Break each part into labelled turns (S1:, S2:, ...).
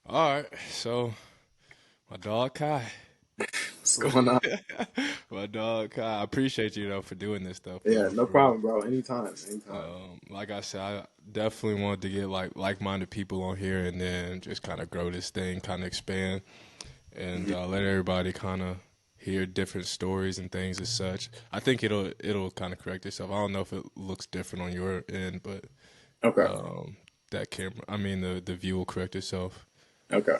S1: All right, so my dog Kai,
S2: What's going on?
S1: my dog Kai. I appreciate you though for doing this stuff,
S2: Yeah,
S1: bro.
S2: no
S1: For real.
S2: problem, bro. Anytime, anytime.
S1: Like I said, I definitely wanted to get like-minded people on here, and then just kind of grow this thing, kind of expand, and
S2: Mhm.
S1: let everybody kind of hear different stories and things as such. I think it'll kind of correct itself. I don't know if it looks different on your end, but
S2: Okay,
S1: um, that camera, I mean the view will correct itself.
S2: okay.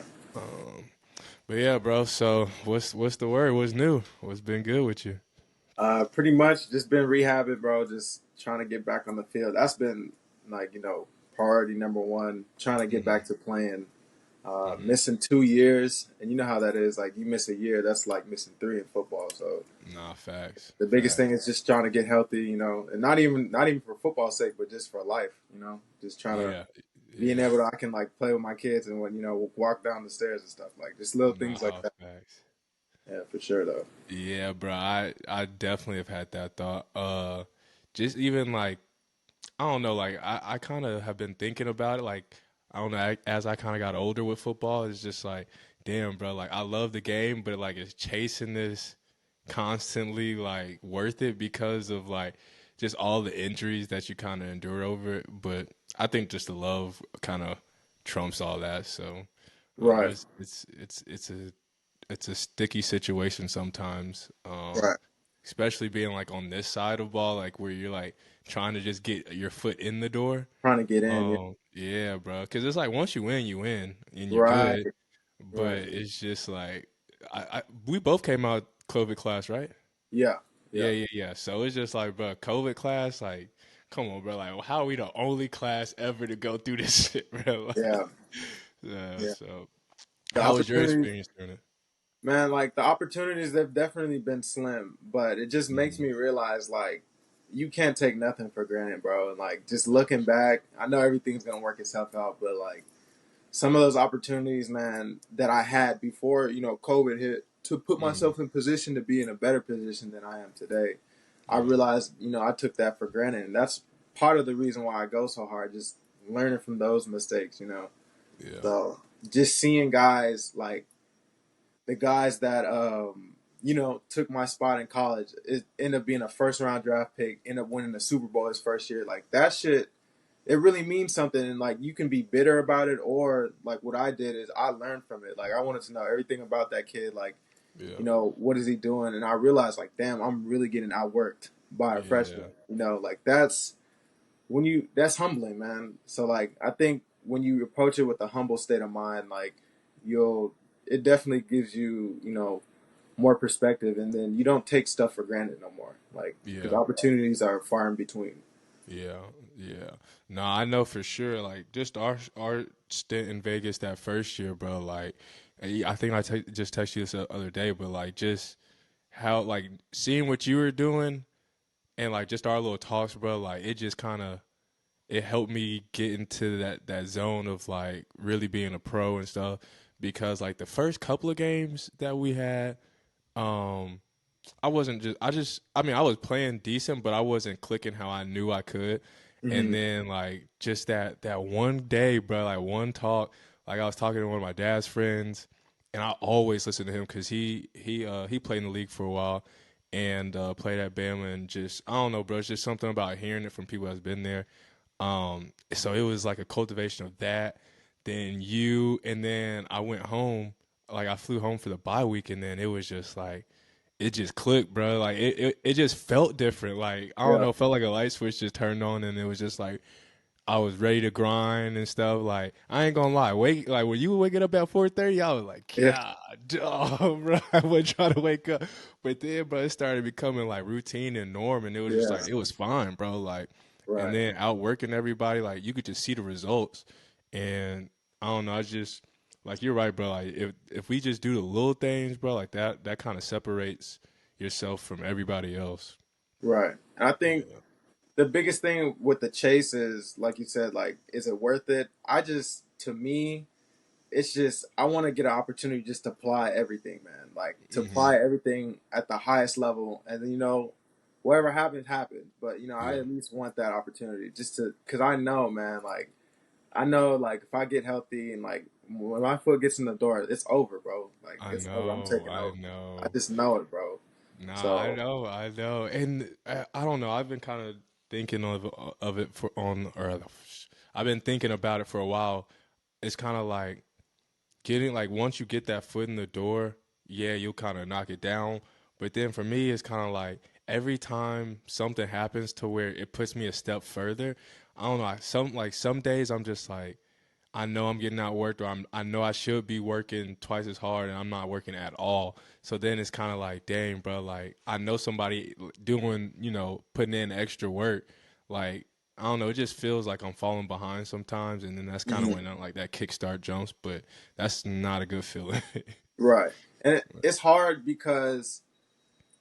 S1: But yeah, bro. So what's the word? What's new? What's been good with you?
S2: Pretty much just been rehabbing, bro. Just trying to get back on the field. That's been like priority number one. Trying to get
S1: Hmm.
S2: back to playing.
S1: Hmm.
S2: Missing 2 years, and you know how that is. Like you miss a year, that's like missing three in football. So
S1: Nah, facts,
S2: the biggest thing
S1: facts.
S2: is just trying to get healthy, and not even for football's sake, but just for life. Just trying to
S1: Yeah,
S2: being
S1: yeah.
S2: able to I can like play with my kids and when walk down the stairs and stuff like just little things like
S1: Nah,
S2: that.
S1: facts.
S2: Yeah, for sure though.
S1: Yeah, bro. I definitely have had that thought. Just even like I don't know. Like I kind of have been thinking about it. Like I don't know. As I kind of got older with football, it's just like, damn, bro. Like I love the game, but like it's chasing this constantly like worth it because of like just all the injuries that you kind of endure over it. But I think just the love kind of trumps all that. So
S2: Right,
S1: it's a sticky situation sometimes.
S2: right.
S1: Especially being like on this side of ball, like where you're like trying to just get your foot in the door.
S2: Trying to get in. Yeah.
S1: Yeah, bro. Because it's like once you win, and you're
S2: Right,
S1: good. But
S2: right.
S1: it's just like we both came out COVID class, right?
S2: Yeah,
S1: Yeah,
S2: yeah,
S1: yeah, yeah. So it's just like, bro, COVID class, like, come on, bro. Like, how are we the only class ever to go through this shit, bro? Like,
S2: yeah,
S1: yeah.
S2: yeah.
S1: So,
S2: The
S1: how was your
S2: opportunities,
S1: experience during it?
S2: man. Like the opportunities, they've definitely been slim, but it just makes
S1: Hmm.
S2: me realize like you can't take nothing for granted, bro. And like just looking back, I know everything's gonna work itself out, but like some of those opportunities, man, that I had before, COVID hit to put
S1: Hmm.
S2: myself in position to be in a better position than I am today. I
S1: Yeah,
S2: realized, I took that for granted. And that's part of the reason why I go so hard, just learning from those mistakes.
S1: yeah.
S2: So just seeing guys like the guys that, took my spot in college, it ended up being a first round draft pick, ended up winning the Super Bowl his first year. Like that shit, it really means something, and like you can be bitter about it, or like what I did is I learned from it. Like I wanted to know everything about that kid, like
S1: Yeah,
S2: what is he doing, and I realized like damn, I'm really getting outworked by a freshman.
S1: yeah,
S2: Like that's humbling, man. So like I think when you approach it with a humble state of mind, like you'll it definitely gives you more perspective, and then you don't take stuff for granted no more, like because
S1: yeah,
S2: opportunities are far in between.
S1: yeah, yeah. No, I know for sure. Like just our stint in Vegas that first year, bro. Like, I think just texted you this the other day, but like just how like seeing what you were doing and like just our little talks, bro. Like it just kind of it helped me get into that zone of like really being a pro and stuff because like the first couple of games that we had, um, I wasn't just I mean I was playing decent, but I wasn't clicking how I knew I could. And
S2: Hmm.
S1: then like just that one day, bro, like one talk, like I was talking to one of my dad's friends, and I always listen to him because he played in the league for a while and played at Bama and just I don't know, bro, it's just something about hearing it from people that's been there. So it was like a cultivation of that. Then you, and then I went home. Like I flew home for the bye week, and then it was just like it just clicked, bro. Like it just felt different. Like I don't
S2: Yeah,
S1: know, it felt like a light switch just turned on, and it was just like I was ready to grind and stuff. Like I ain't gonna lie, wake like when you were waking up at 4:30, I was like,
S2: yeah,
S1: God, oh, bro, I was trying to wake up, but then, bro, it started becoming like routine and norm, and it was just
S2: yeah.
S1: like it was fine, bro. Like, and
S2: Right.
S1: then outworking everybody, like you could just see the results, and I don't know, I just like you're right, bro. Like if we just do the little things, bro, like that kind of separates yourself from everybody else.
S2: Right. And I think
S1: Yeah.
S2: the biggest thing with the chase is, like you said, like, is it worth it? To me, it's just, I want to get an opportunity just to apply everything, man. Like, to
S1: Hmm.
S2: apply everything at the highest level. And then, whatever happens, happens. But, I
S1: Yeah.
S2: at least want that opportunity just to, because I know, man, like, I know, like, if I get healthy and like when my foot gets in the door, it's over, bro. Like,
S1: I
S2: it's over. I'm
S1: know,
S2: taking
S1: I
S2: over. I
S1: know.
S2: just know it, bro.
S1: Nah,
S2: So
S1: I know, and I don't know. I've been kind of thinking of it for on, or I've been thinking about it for a while. It's kind of like getting like once you get that foot in the door, yeah, you'll kind of knock it down. But then for me, it's kind of like every time something happens to where it puts me a step further. I don't know. Some days I'm just like I know I'm getting outworked, or I know I should be working twice as hard, and I'm not working at all. So then it's kind of like, dang, bro, like I know somebody doing, putting in extra work. Like I don't know, it just feels like I'm falling behind sometimes, and then that's kind of
S2: mhm.
S1: when like that kickstart jumps. But that's not a good feeling.
S2: Right, and it's hard because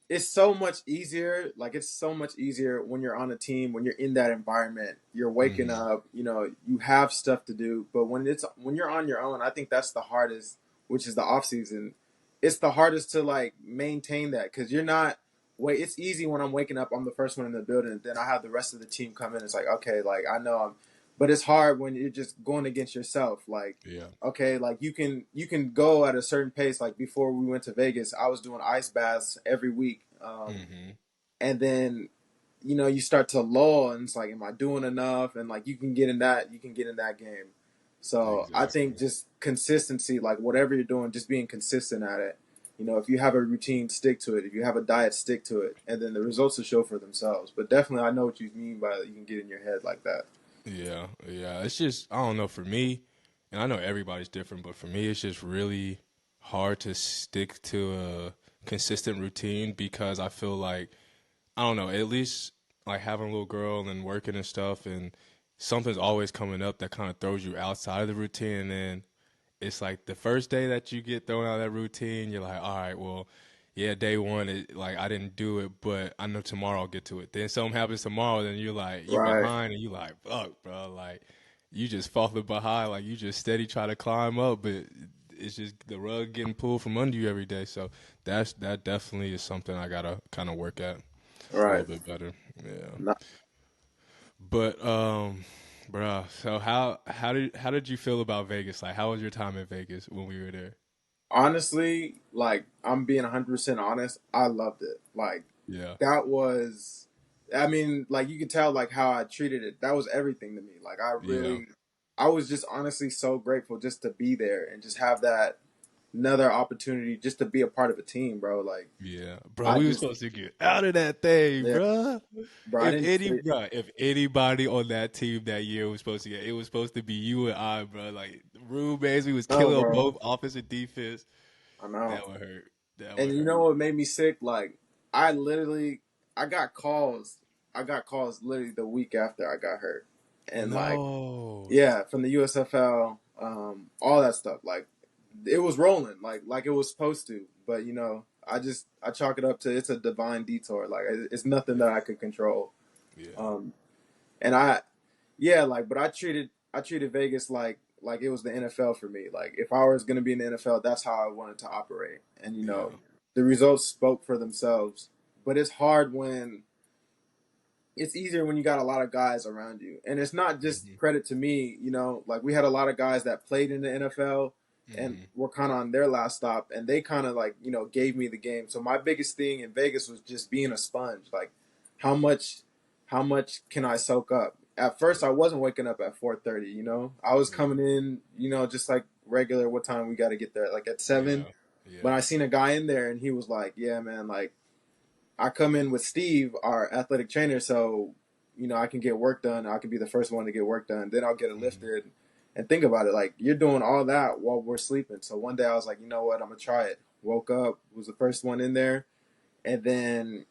S2: it's so much easier. Like, it's so much easier when you're on a team, when you're in that environment. You're waking
S1: Hmm.
S2: up, you have stuff to do. But when you're on your own, I think that's the hardest, which is the off season. It's the hardest to like maintain that because you're not. Wait, it's easy when I'm waking up. I'm the first one in the building. Then I have the rest of the team come in. It's like, okay, like I know but it's hard when you're just going against yourself. Like,
S1: Yeah.
S2: okay, like you can go at a certain pace. Like before we went to Vegas, I was doing ice baths every week,
S1: Hmm.
S2: and then you start to lull, and it's like, am I doing enough? And like you can get in that game. So I think
S1: Exactly.
S2: just consistency, like whatever you're doing, just being consistent at it. If you have a routine, stick to it. If you have a diet, stick to it, and then the results will show for themselves. But definitely, I know what you mean by you can get in your head like that.
S1: Yeah, yeah. It's just I don't know for me, and I know everybody's different, but for me, it's just really hard to stick to a consistent routine because I feel like I don't know, at least like having a little girl and working and stuff, and something's always coming up that kind of throws you outside of the routine, and then it's like the first day that you get thrown out of that routine, you're like, all right, well, yeah, day one, like I didn't do it, but I know tomorrow I'll get to it. Then something happens tomorrow, then you're like, you
S2: Right,
S1: behind, and you like, fuck, bro, like you just falling behind, like you just steady try to climb up, but it's just the rug getting pulled from under you every day. So that definitely is something I gotta kind of work at a little
S2: right.
S1: bit better. Yeah,
S2: No,
S1: but bruh, so how did you feel about Vegas? Like, how was your time in Vegas when we were there?
S2: honestly, like I'm being 100% honest, I loved it. Like
S1: Yeah.
S2: that was, I mean, like you could tell like how I treated it. That was everything to me. Like
S1: Yeah.
S2: I was just honestly so grateful just to be there and just have that another opportunity just to be a part of a team, bro. Like
S1: Yeah, bro,
S2: I
S1: we were
S2: just,
S1: supposed to get out of that thing,
S2: yeah,
S1: bro.
S2: bro. I didn't.
S1: If anybody on that team that year was supposed to get, it was supposed to be you and I, bro. Like roommates, we was
S2: No,
S1: killing
S2: bro.
S1: both offense and defense.
S2: I know.
S1: That would hurt. That
S2: And
S1: would
S2: you know
S1: hurt.
S2: what made me sick? Like I literally, I got calls. I got calls literally the week after I got hurt, and like,
S1: No.
S2: yeah, from the USFL, all that stuff. Like it was rolling, like it was supposed to. But I chalk it up to it's a divine detour. Like it's nothing
S1: Yeah.
S2: that I could control.
S1: Yeah.
S2: Um, and yeah, like, but I treated Vegas like it was the NFL for me. Like if I was gonna be in the NFL, that's how I wanted to operate. And
S1: Yeah.
S2: the results spoke for themselves. But it's hard when it's easier when you got a lot of guys around you. And it's not just
S1: Hmm.
S2: credit to me, like we had a lot of guys that played in the NFL and
S1: Hmm.
S2: were kind of on their last stop and they kind of like, gave me the game. So my biggest thing in Vegas was just being a sponge. Like how much how much can I soak up? At first I
S1: Yeah.
S2: wasn't waking up at 4:30, I was
S1: Yeah.
S2: coming in, just like regular what time we got to get there like at 7.
S1: Yeah.
S2: But
S1: Yeah.
S2: I seen a guy in there and he was like, "Yeah, man, like I come in with Steve, our athletic trainer, so I can get work done. I can be the first one to get work done. Then I'll get it
S1: Hmm.
S2: lifted. And think about it, like you're doing all that while we're sleeping. So one day I was like, you know what, I'm gonna try it. Woke up, was the first one in there, and then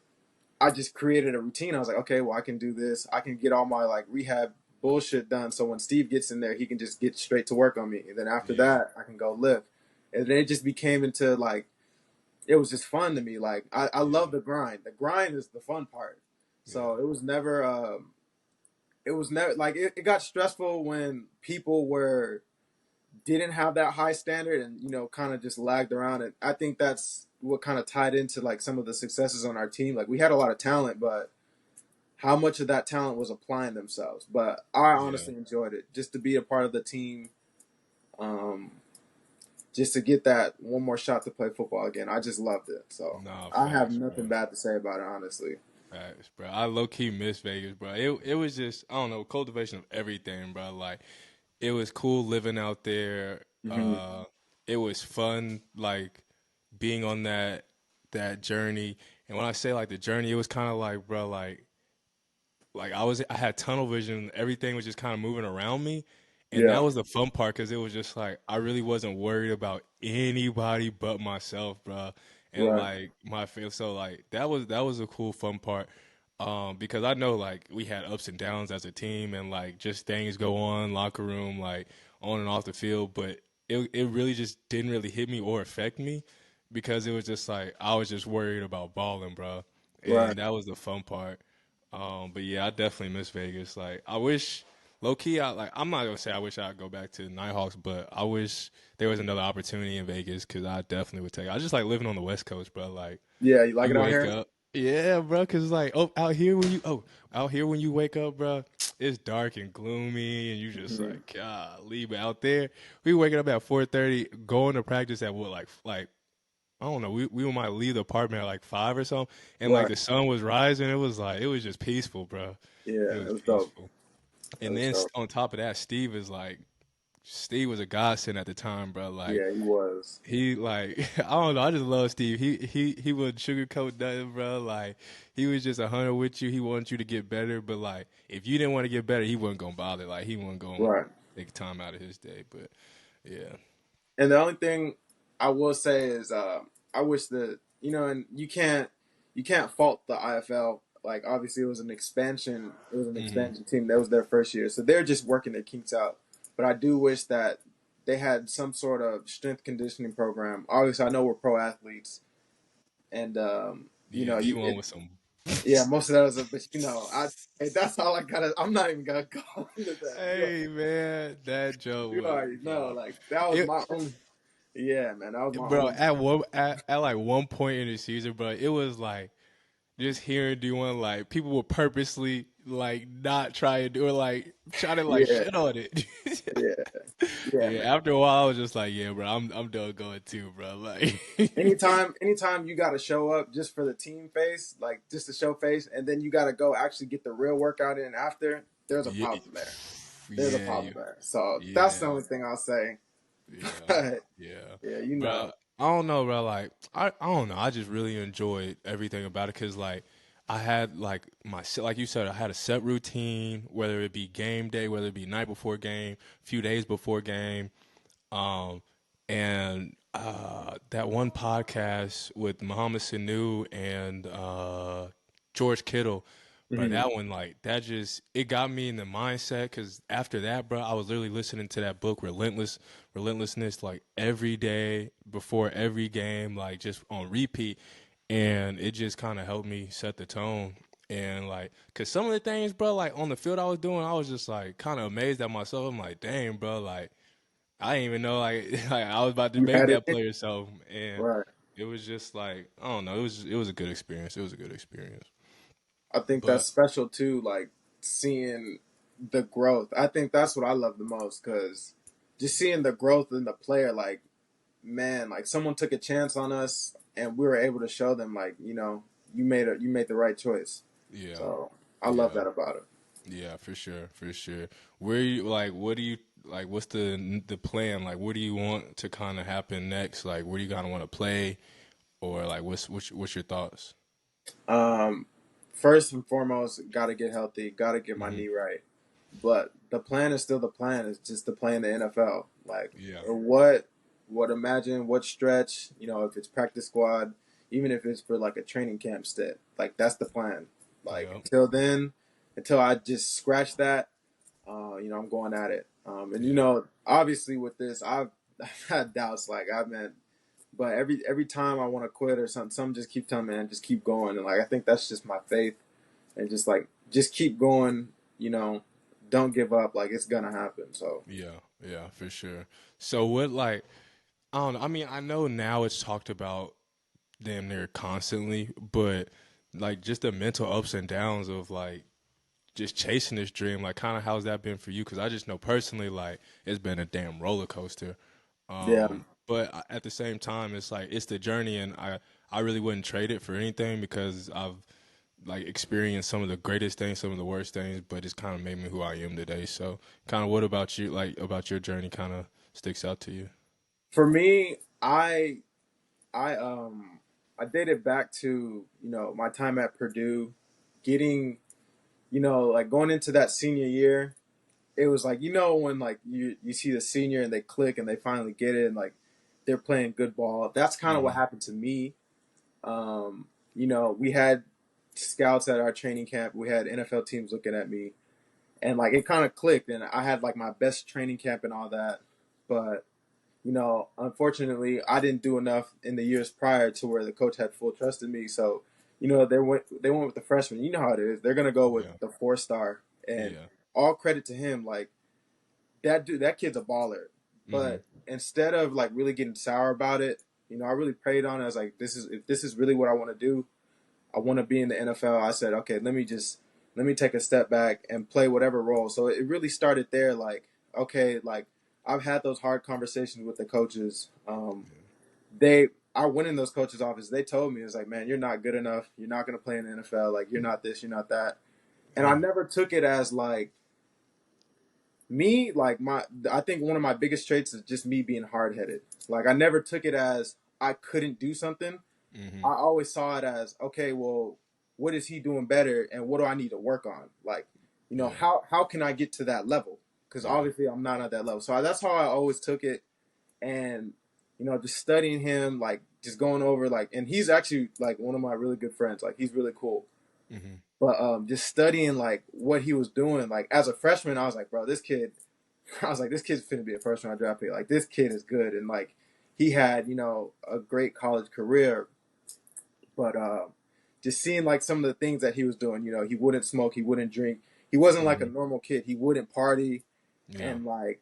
S2: I just created a routine. I was like, okay, well I can do this. I can get all my like rehab bullshit done. So when Steve gets in there, he can just get straight to work on me. And then after
S1: Yeah.
S2: that, I can go lift. And then it just became into like it was just fun to me. Like I love
S1: Yeah.
S2: the grind. The grind is the fun part. So
S1: Yeah.
S2: it was never like it got stressful when people were didn't have that high standard and kind of just lagged around. And I think that's what kind of tied into like some of the successes on our team. Like we had a lot of talent, but how much of that talent was applying themselves. But I
S1: Yeah.
S2: honestly enjoyed it just to be a part of the team. Um, just to get that one more shot to play football again. I just loved it. So
S1: Nah,
S2: I have
S1: facts,
S2: nothing
S1: bro.
S2: bad to say about it, honestly.
S1: Facts, bro. I low key miss Vegas, bro. It was just, I don't know, cultivation of everything, bro. Like it was cool living out there.
S2: Hmm.
S1: It was fun, like being on that journey. And when I say like the journey, it was kind of like, bro, like I had tunnel vision. Everything was just kind of moving around me, and
S2: Yeah.
S1: that was the fun part because it was just like I really wasn't worried about anybody but myself, bro. And
S2: Right.
S1: like my feel, so like that was a cool fun part. Because I know like we had ups and downs as a team, and like just things go on locker room, like on and off the field, but it really just didn't really hit me or affect me because it was just like I was just worried about balling, bro,
S2: Right.
S1: and that was the fun part. But yeah, I definitely miss Vegas. Like, I wish, low key, I'm not gonna say I wish I'd go back to the Nighthawks, but I wish there was another opportunity in Vegas because I definitely would take it. I just like living on the West Coast, bro. Like,
S2: Yeah. You like
S1: you
S2: it out
S1: wake
S2: here?
S1: up, yeah, bro. Cause like, out here when you wake up, bro, it's dark and gloomy, and you just
S2: Hmm.
S1: like, golly. But out there, we waking up at 4:30, going to practice at what, like I don't know. We might leave the apartment at like 5 or something, and like
S2: Right.
S1: the sun was rising. It was like it was just peaceful, bro. It
S2: Yeah.
S1: was
S2: It was dope.
S1: peaceful.
S2: It
S1: And
S2: was
S1: then
S2: dope.
S1: on top of that, Steve was a godsend at the time, bro. Like
S2: Yeah, he was.
S1: he like I don't know. I just love Steve. He wouldn't sugarcoat nothing, bro. Like he was just 100 with you. He wanted you to get better, but like if you didn't want to get better, he wasn't gonna bother. Like he wasn't gonna
S2: Right.
S1: take time out of his day. But yeah,
S2: And the only thing I will say is, I wish that and you can't fault the IFL. Like obviously, it was an expansion. It was an
S1: hmm
S2: expansion team. That was their first year, so they're just working their kinks out. But I do wish that they had some sort of strength conditioning program. Obviously, I know we're pro athletes, and
S1: yeah. He won with some.
S2: yeah, most of that was, but hey, that's all I gotta. I'm not even gonna go into that.
S1: Hey man, that joke
S2: You
S1: was
S2: already know,
S1: nah.
S2: like that was
S1: It,
S2: my only. Yeah, man, that was my
S1: bro,
S2: only.
S1: at like one point in the season, bro, it was like just hearing D1 like people would purposely like not try to do it, like try to like
S2: Yeah,
S1: shit on it.
S2: yeah, yeah,
S1: Yeah,
S2: man.
S1: after a while, I was just like, yeah, bro, I'm done going too, bro. Like,
S2: Anytime you got to show up just for the team face, like just to show face, and then you got to go actually get the real workout in after. There's a
S1: yeah,
S2: problem there. There's a
S1: yeah,
S2: problem there. So that's the
S1: yeah,
S2: only thing I'll say.
S1: yeah,
S2: But
S1: yeah,
S2: yeah,
S1: bro. I don't know, bro. Like, I don't know. I just really enjoyed everything about it because, like, I had like like you said, I had a set routine, whether it be game day, whether it be night before game, few days before game. Um, and that one podcast with Muhammad Sanu and George Kittle, bro,
S2: Mhm.
S1: that one like that just it got me in the mindset because after that, bro, I was literally listening to that book, Relentlessness, like every day before every game, like just on repeat, and it just kind of helped me set the tone. And like, cause some of the things, bro, like on the field I was doing, I was just like kind of amazed at myself. I'm like, dang, bro, like I didn't even know like, like I was about to
S2: You
S1: make
S2: had it
S1: that
S2: in?
S1: player. So and
S2: Right.
S1: it was just like I don't know. It was a good experience. It was a good experience.
S2: I think that's
S1: But
S2: special too. Like seeing the growth. I think that's what I love the most because just seeing the growth in the player. Like man, like someone took a chance on us, and we were able to show them like you made the right choice.
S1: yeah,
S2: So I love
S1: yeah,
S2: that about it.
S1: yeah, for sure, for sure. Where you like? What do you like? What's the plan? Like, what do you want to kind of happen next? Like, where do you kind of want to play, or like, what's your thoughts?
S2: Um, First and foremost, got to get healthy. Got to get my
S1: Hmm.
S2: knee right. But the plan is still the plan. It's just to play in the NFL. Like
S1: Yeah,
S2: what imagine what stretch. If it's practice squad, even if it's for like a training camp stint. Like that's the plan. Like
S1: yeah,
S2: until then, until I just scratch that, I'm going at it. And
S1: yeah,
S2: obviously with this, I've had doubts. Like I've been, but every time I want to quit or something, some just keep telling me, man, just keep going. And like I think that's just my faith, and just keep going. You know, don't give up. Like it's gonna happen. So
S1: yeah, yeah, for sure. So what like I don't know. I mean, I know now it's talked about damn near constantly, but like just the mental ups and downs of like just chasing this dream. Like, kind of how's that been for you? Because I just know personally, like, it's been a damn roller coaster.
S2: Yeah.
S1: But at the same time, it's like it's the journey, and I really wouldn't trade it for anything because I've like experienced some of the greatest things, some of the worst things, but it's kind of made me who I am today. So, kind of, what about you? Like about your journey, kind of sticks out to you?
S2: For me, I I dated back to, my time at Purdue, getting, like going into that senior year. It was like, when like you see the senior and they click and they finally get it and like they're playing good ball. That's kind of what
S1: Mm-hmm.
S2: happened to me. We had scouts at our training camp. We had NFL teams looking at me, and like it kind of clicked. And I had like my best training camp and all that, but unfortunately, I didn't do enough in the years prior to where the coach had full trust in me. So, they went with the freshman. You know how it is. They're gonna go with
S1: Yeah,
S2: the 4-star, and
S1: yeah.
S2: all credit to him. Like that kid's a baller.
S1: Mm-hmm.
S2: But instead of like really getting sour about it, I really prayed on it. I was like, if this is really what I want to do, I want to be in the NFL. I said, okay, let me take a step back and play whatever role. So it really started there. Like, okay, like I've had those hard conversations with the coaches. I went in those coaches' office. They told me, it's like, man, you're not good enough. You're not going to play in the NFL. Like, you're not this, you're not that. And I
S1: Yeah,
S2: never took it as like me. Like I think one of my biggest traits is just me being hard headed. Like I never took it as I couldn't do something.
S1: mm-hmm.
S2: I always saw it as, okay, well, what is he doing better, and what do I need to work on? Like,
S1: Yeah,
S2: how can I get to that level? Because
S1: yeah.
S2: obviously I'm not at that level. So that's how I always took it, and just studying him, like just going over like, and he's actually like one of my really good friends. Like he's really cool.
S1: Mm-hmm.
S2: But just studying like what he was doing, like as a freshman, I was like, bro, this kid, I was like, this kid's finna be a first round draft pick. Like this kid is good, and like he had a great college career. But just seeing like some of the things that he was doing, he wouldn't smoke, he wouldn't drink, he wasn't like a
S1: Mm-hmm.
S2: normal kid, he wouldn't party,
S1: Yeah,
S2: and like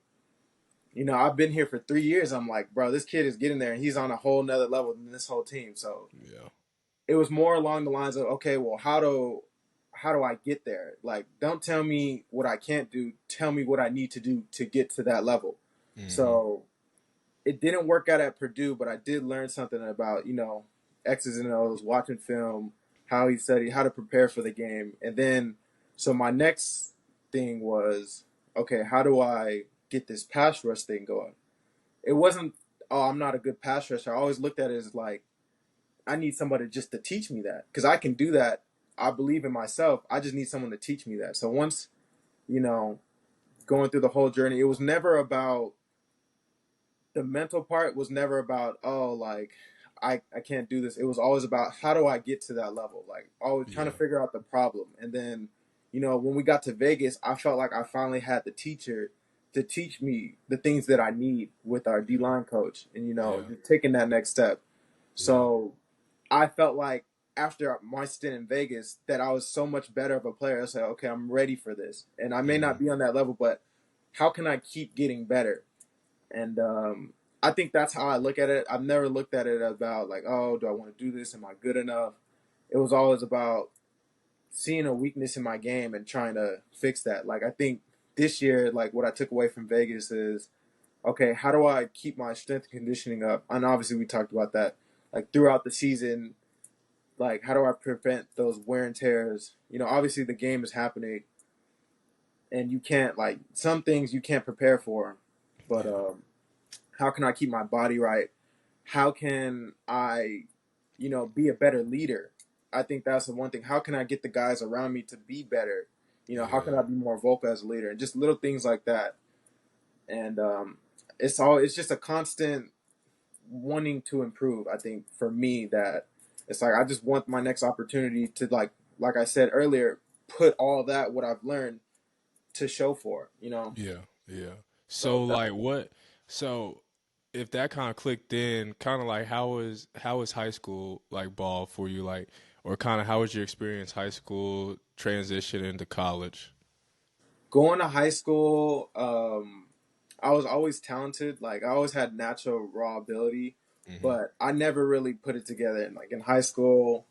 S2: I've been here for 3 years. I'm like, bro, this kid is getting there, and he's on a whole nother level than this whole team. So
S1: yeah,
S2: it was more along the lines of, okay, well, how do I get there? Like, don't tell me what I can't do. Tell me what I need to do to get to that level.
S1: mm-hmm.
S2: So it didn't work out at Purdue, but I did learn something about, X's and O's, watching film, how he studied, how to prepare for the game. And then, so my next thing was, okay, how do I get this pass rush thing going? It wasn't, oh, I'm not a good pass rusher. I always looked at it as like, I need somebody just to teach me that because I can do that. I believe in myself. I just need someone to teach me that. So once, you know, going through the whole journey, it was never about the mental part was never about, oh, like I can't do this. It was always about how do I get to that level? Like always trying to
S1: Yeah,
S2: figure out the problem. And then, when we got to Vegas, I felt like I finally had the teacher to teach me the things that I need with our D line coach and
S1: yeah,
S2: just taking that next step.
S1: yeah,
S2: So I felt like after my stint in Vegas that I was so much better of a player. I said, okay, I'm ready for this. And I may
S1: mm-hmm.
S2: not be on that level, but how can I keep getting better? And I think that's how I look at it. I've never looked at it about like, oh, do I want to do this? Am I good enough? It was always about seeing a weakness in my game and trying to fix that. Like I think this year, like what I took away from Vegas is, okay, how do I keep my strength and conditioning up? And obviously we talked about that. Like throughout the season, like how do I prevent those wear and tears? Obviously the game is happening and you can't like some things you can't prepare for. But
S1: Yeah,
S2: how can I keep my body right? How can I, be a better leader? I think that's the one thing. How can I get the guys around me to be better? How can
S1: yeah,
S2: I be more vocal as a leader? And just little things like that. And it's just a constant wanting to improve. I think for me that it's like I just want my next opportunity to like I said earlier, put all that what I've learned to show for.
S1: yeah, yeah. So
S2: So that
S1: like what? So if that kind of clicked in, kind of like how was high school like ball for you, like, or kind of how was your experience high school transition into college?
S2: going to high school, I was always talented. Like I always had natural raw ability,
S1: Hmm.
S2: but I never really put it together. And like in high school,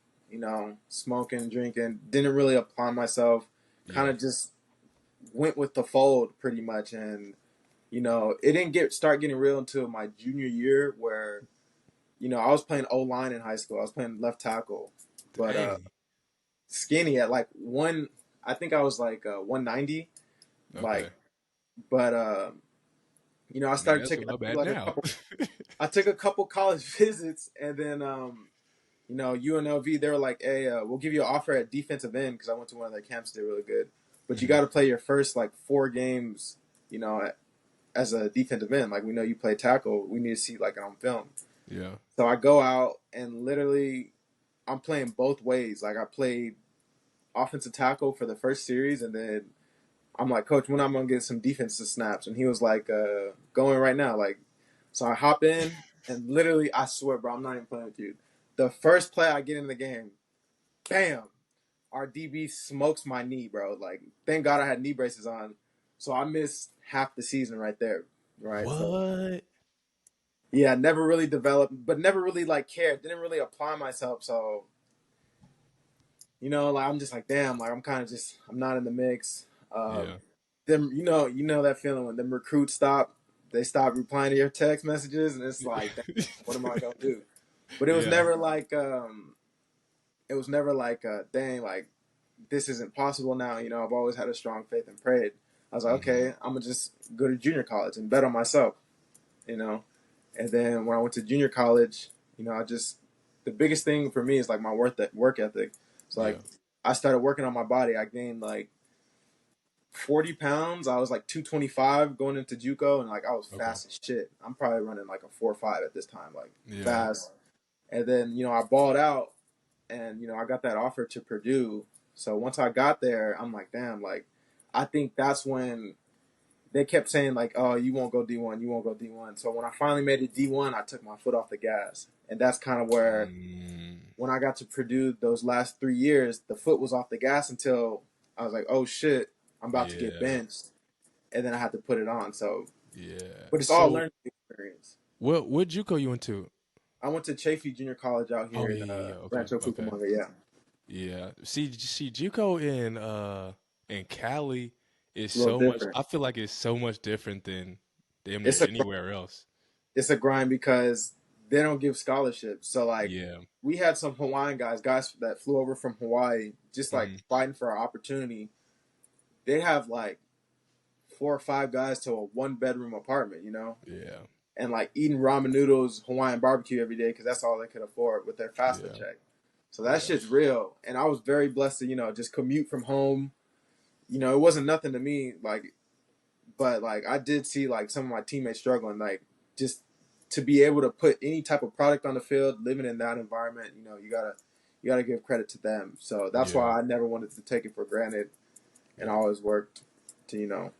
S2: smoking, drinking, didn't really apply myself. kind
S1: Yeah.
S2: of just went with the fold pretty much. And it didn't start getting real until my junior year, where I was playing O line in high school. I was playing left tackle, but
S1: Dang.
S2: skinny at like one. I think I was like 190, like,
S1: Okay.
S2: but I
S1: Man,
S2: started
S1: that's
S2: taking
S1: what I'm at
S2: like a
S1: now.
S2: couple. I took a couple college visits, and then UNLV, they were like, "Hey, we'll give you an offer at defensive end," because I went to one of their camps. They're really good, but you
S1: Mhm.
S2: got to play your first like 4 games, as a defensive end. Like, we know you play tackle. We need to see like on film.
S1: Yeah.
S2: So I go out and literally I'm playing both ways. Like, I played offensive tackle for the first series, and then I'm like, "Coach, when I'm gonna get some defensive snaps?" And he was like, "Going right now." Like, so I hop in, and literally, I swear, bro, I'm not even playing with you. The first play I get in the game, bam, our DB smokes my knee, bro. Like, thank God I had knee braces on, so I missed half the season right there. Right, so
S1: What?
S2: yeah, never really developed, but never really like cared. Didn't really apply myself, so like, I'm just like, damn, like, I'm kind of just, I'm not in the mix.
S1: Yeah.
S2: Them, that feeling when them recruits they stop replying to your text messages, and it's like, damn, what am I gonna do? But
S1: Yeah.
S2: it was never like, dang, like, this isn't possible now. I've always had a strong faith and prayed. I was like,
S1: Mhm.
S2: okay, I'm gonna just go to junior college and bet on myself. You know, and then when I went to junior college, the biggest thing for me is like my work ethic. So
S1: Yeah.
S2: like, I started working on my body. I gained like 40 pounds. I was like 225 going into JUCO, and like, I was
S1: Okay.
S2: fast as shit. I'm probably running like a 4.5 at this time, like,
S1: Yeah.
S2: fast. And then I balled out, and I got that offer to Purdue. So once I got there, I'm like, damn, like, I think that's when they kept saying like, "Oh, you won't go D1, you won't go D1." So when I finally made it D1, I took my foot off the gas, and that's kind of where,
S1: Mm.
S2: when I got to Purdue those last 3 years, the foot was off the gas until I was like, "Oh shit, I'm about to get
S1: Yeah.
S2: benched," and then I had to put it on. So,
S1: Yeah.
S2: but it's all
S1: So
S2: learning experience.
S1: what JUCO you went to?
S2: I went to Chafee Junior College out
S1: Oh
S2: here
S1: yeah,
S2: in
S1: yeah, yeah. Okay,
S2: Rancho
S1: okay.
S2: Cucamonga. Yeah,
S1: Yeah. See JUCO in Cali is
S2: a little
S1: so much,
S2: different.
S1: I feel like it's so much different than damn near
S2: It's a
S1: anywhere else.
S2: it's a grind because they don't give scholarships. So like,
S1: Yeah.
S2: we had some Hawaiian guys that flew over from Hawaii, just like
S1: Mhm.
S2: fighting for our opportunity. They have like 4 or 5 guys to a 1 bedroom apartment,
S1: Yeah.
S2: and like eating ramen noodles, Hawaiian barbecue every day because that's all they could afford with their FAFSA
S1: Yeah.
S2: check. So that
S1: Yeah.
S2: shit's real, and I was very blessed to just commute from home. It wasn't nothing to me, like, but like, I did see like some of my teammates struggling, like, just to be able to put any type of product on the field, living in that environment. You gotta give credit to them. So that's
S1: Yeah.
S2: why I never wanted to take it for granted, and I
S1: Yeah.
S2: always worked to the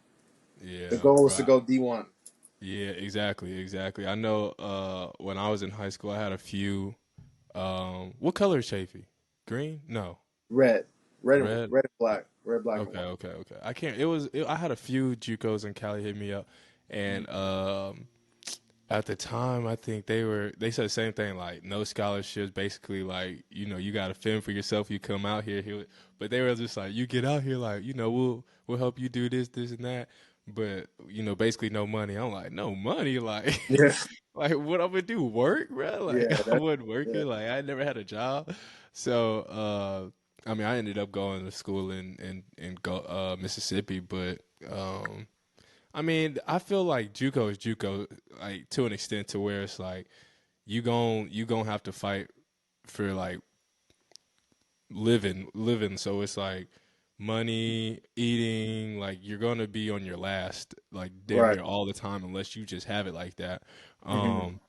S1: Yeah,
S2: goal was to
S1: bro.
S2: go D1.
S1: Yeah, exactly, exactly. I know when I was in high school I had a few what color is Chafee? Green? No.
S2: Red,
S1: Red?
S2: red and black, red, black, and
S1: Okay,
S2: white.
S1: okay, okay. I can't. I had a few JUCOs in Cali hit me up,
S2: Mhm.
S1: and at the time I think they said the same thing, like no scholarships. Basically, like you got to fend for yourself. You come out here, but they were just like, you get out here, like we'll help you do this and that. But basically no money. I'm like, no money, like
S2: Yeah,
S1: like what I'm gonna do? Work, bro? Like
S2: yeah,
S1: I
S2: that's
S1: wasn't
S2: yeah.
S1: working. Like I never had a job. So I mean, I ended up going to school in Mississippi, but I mean, I feel like JUCO is JUCO, like to an extent, to where it's like you gon' have to fight for like living. So it's like money, eating, like you're gonna be on your last, like damn
S2: Right.
S1: near all the time, unless you just have it like that.
S2: Hmm.
S1: Um,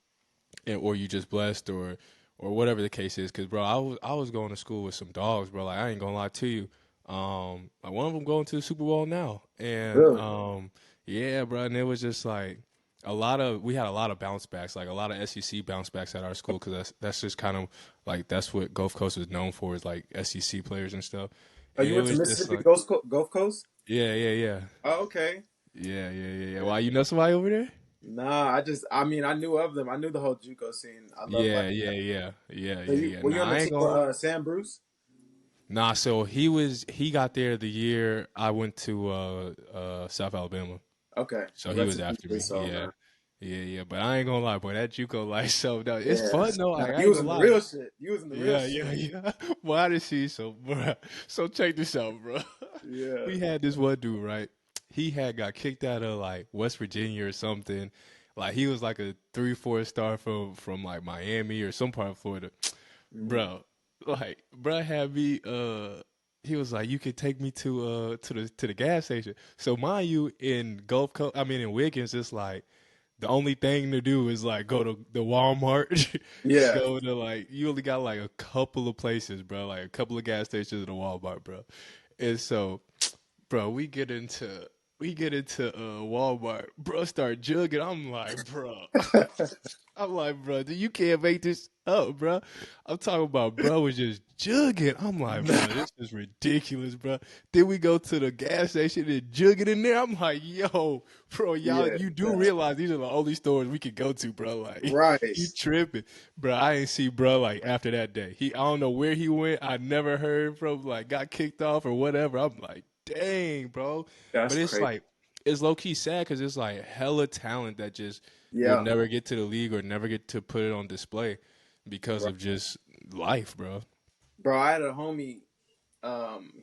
S1: or you just blessed or whatever the case is. Cause bro, I was going to school with some dogs, bro. Like I ain't gonna lie to you. Like one of them going to the Super Bowl now, and
S2: Really?
S1: yeah, bro. And it was just like we had a lot of bounce backs, like a lot of SEC bounce backs at our school, because that's just kind of like that's what Gulf Coast is known for, is like SEC players and stuff.
S2: Oh,
S1: And
S2: you
S1: it
S2: went to
S1: was just
S2: Mississippi
S1: like,
S2: Gulf Coast?
S1: yeah, yeah, yeah,
S2: Oh, okay.
S1: yeah.
S2: Yeah.
S1: Why, you know somebody over there?
S2: Nah, I mean, I knew of them. I knew the whole JUCO scene. I love like.
S1: Yeah, yeah, yeah, yeah,
S2: So
S1: yeah, yeah.
S2: were you
S1: Nah,
S2: on the
S1: I
S2: team
S1: ain't
S2: with
S1: gonna.
S2: Sam Bruce?
S1: Nah, so he got there the year I went to South Alabama.
S2: Okay,
S1: So
S2: well,
S1: he
S2: rest
S1: was
S2: in peace
S1: after
S2: to
S1: me.
S2: his soul,
S1: Yeah.
S2: man.
S1: Yeah. But I ain't gonna lie, boy, that JUCO life so no, it's
S2: Yeah,
S1: fun though.
S2: nah,
S1: Like I
S2: you
S1: ain't
S2: was
S1: gonna
S2: in the
S1: lie.
S2: real shit. You was in the real shit.
S1: Yeah. Well, I didn't see so, bro. So check this out, bro.
S2: Yeah.
S1: We had this one dude, right? He had got kicked out of like West Virginia or something. Like he was like a 3-4 star from like Miami or some part of Florida,
S2: Mhm.
S1: bro. Like, bro had me. He was like, "You could take me to the gas station." So mind you, in Gulf Coast, I mean in Wiggins, it's like the only thing to do is like go to the Walmart,
S2: Yeah.
S1: go to like you only got like a couple of places, bro, like a couple of gas stations at the Walmart, bro. And so, bro, we get into Walmart, bro, start jugging. I'm like, bro. I'm like, bro, you can't make this up, bro. I'm talking about, bro, was just jugging. I'm like, bro,
S2: Nah.
S1: this is ridiculous, bro. Then we go to the gas station and jugging in there. I'm like, yo, bro, y'all,
S2: Yeah.
S1: you do
S2: Nah.
S1: realize these are the only stores we can go to, bro. Like,
S2: Right.
S1: you tripping, bro. I ain't see, bro, like after that day. I don't know where he went. I never heard from, like, got kicked off or whatever. I'm like, dang, bro.
S2: That's
S1: But it's
S2: crazy.
S1: like, it's low key sad because it's like hella talent that just will
S2: Yeah.
S1: never get to the league or never get to put it on display because
S2: Right.
S1: of just life, bro.
S2: Bro, I had a homie.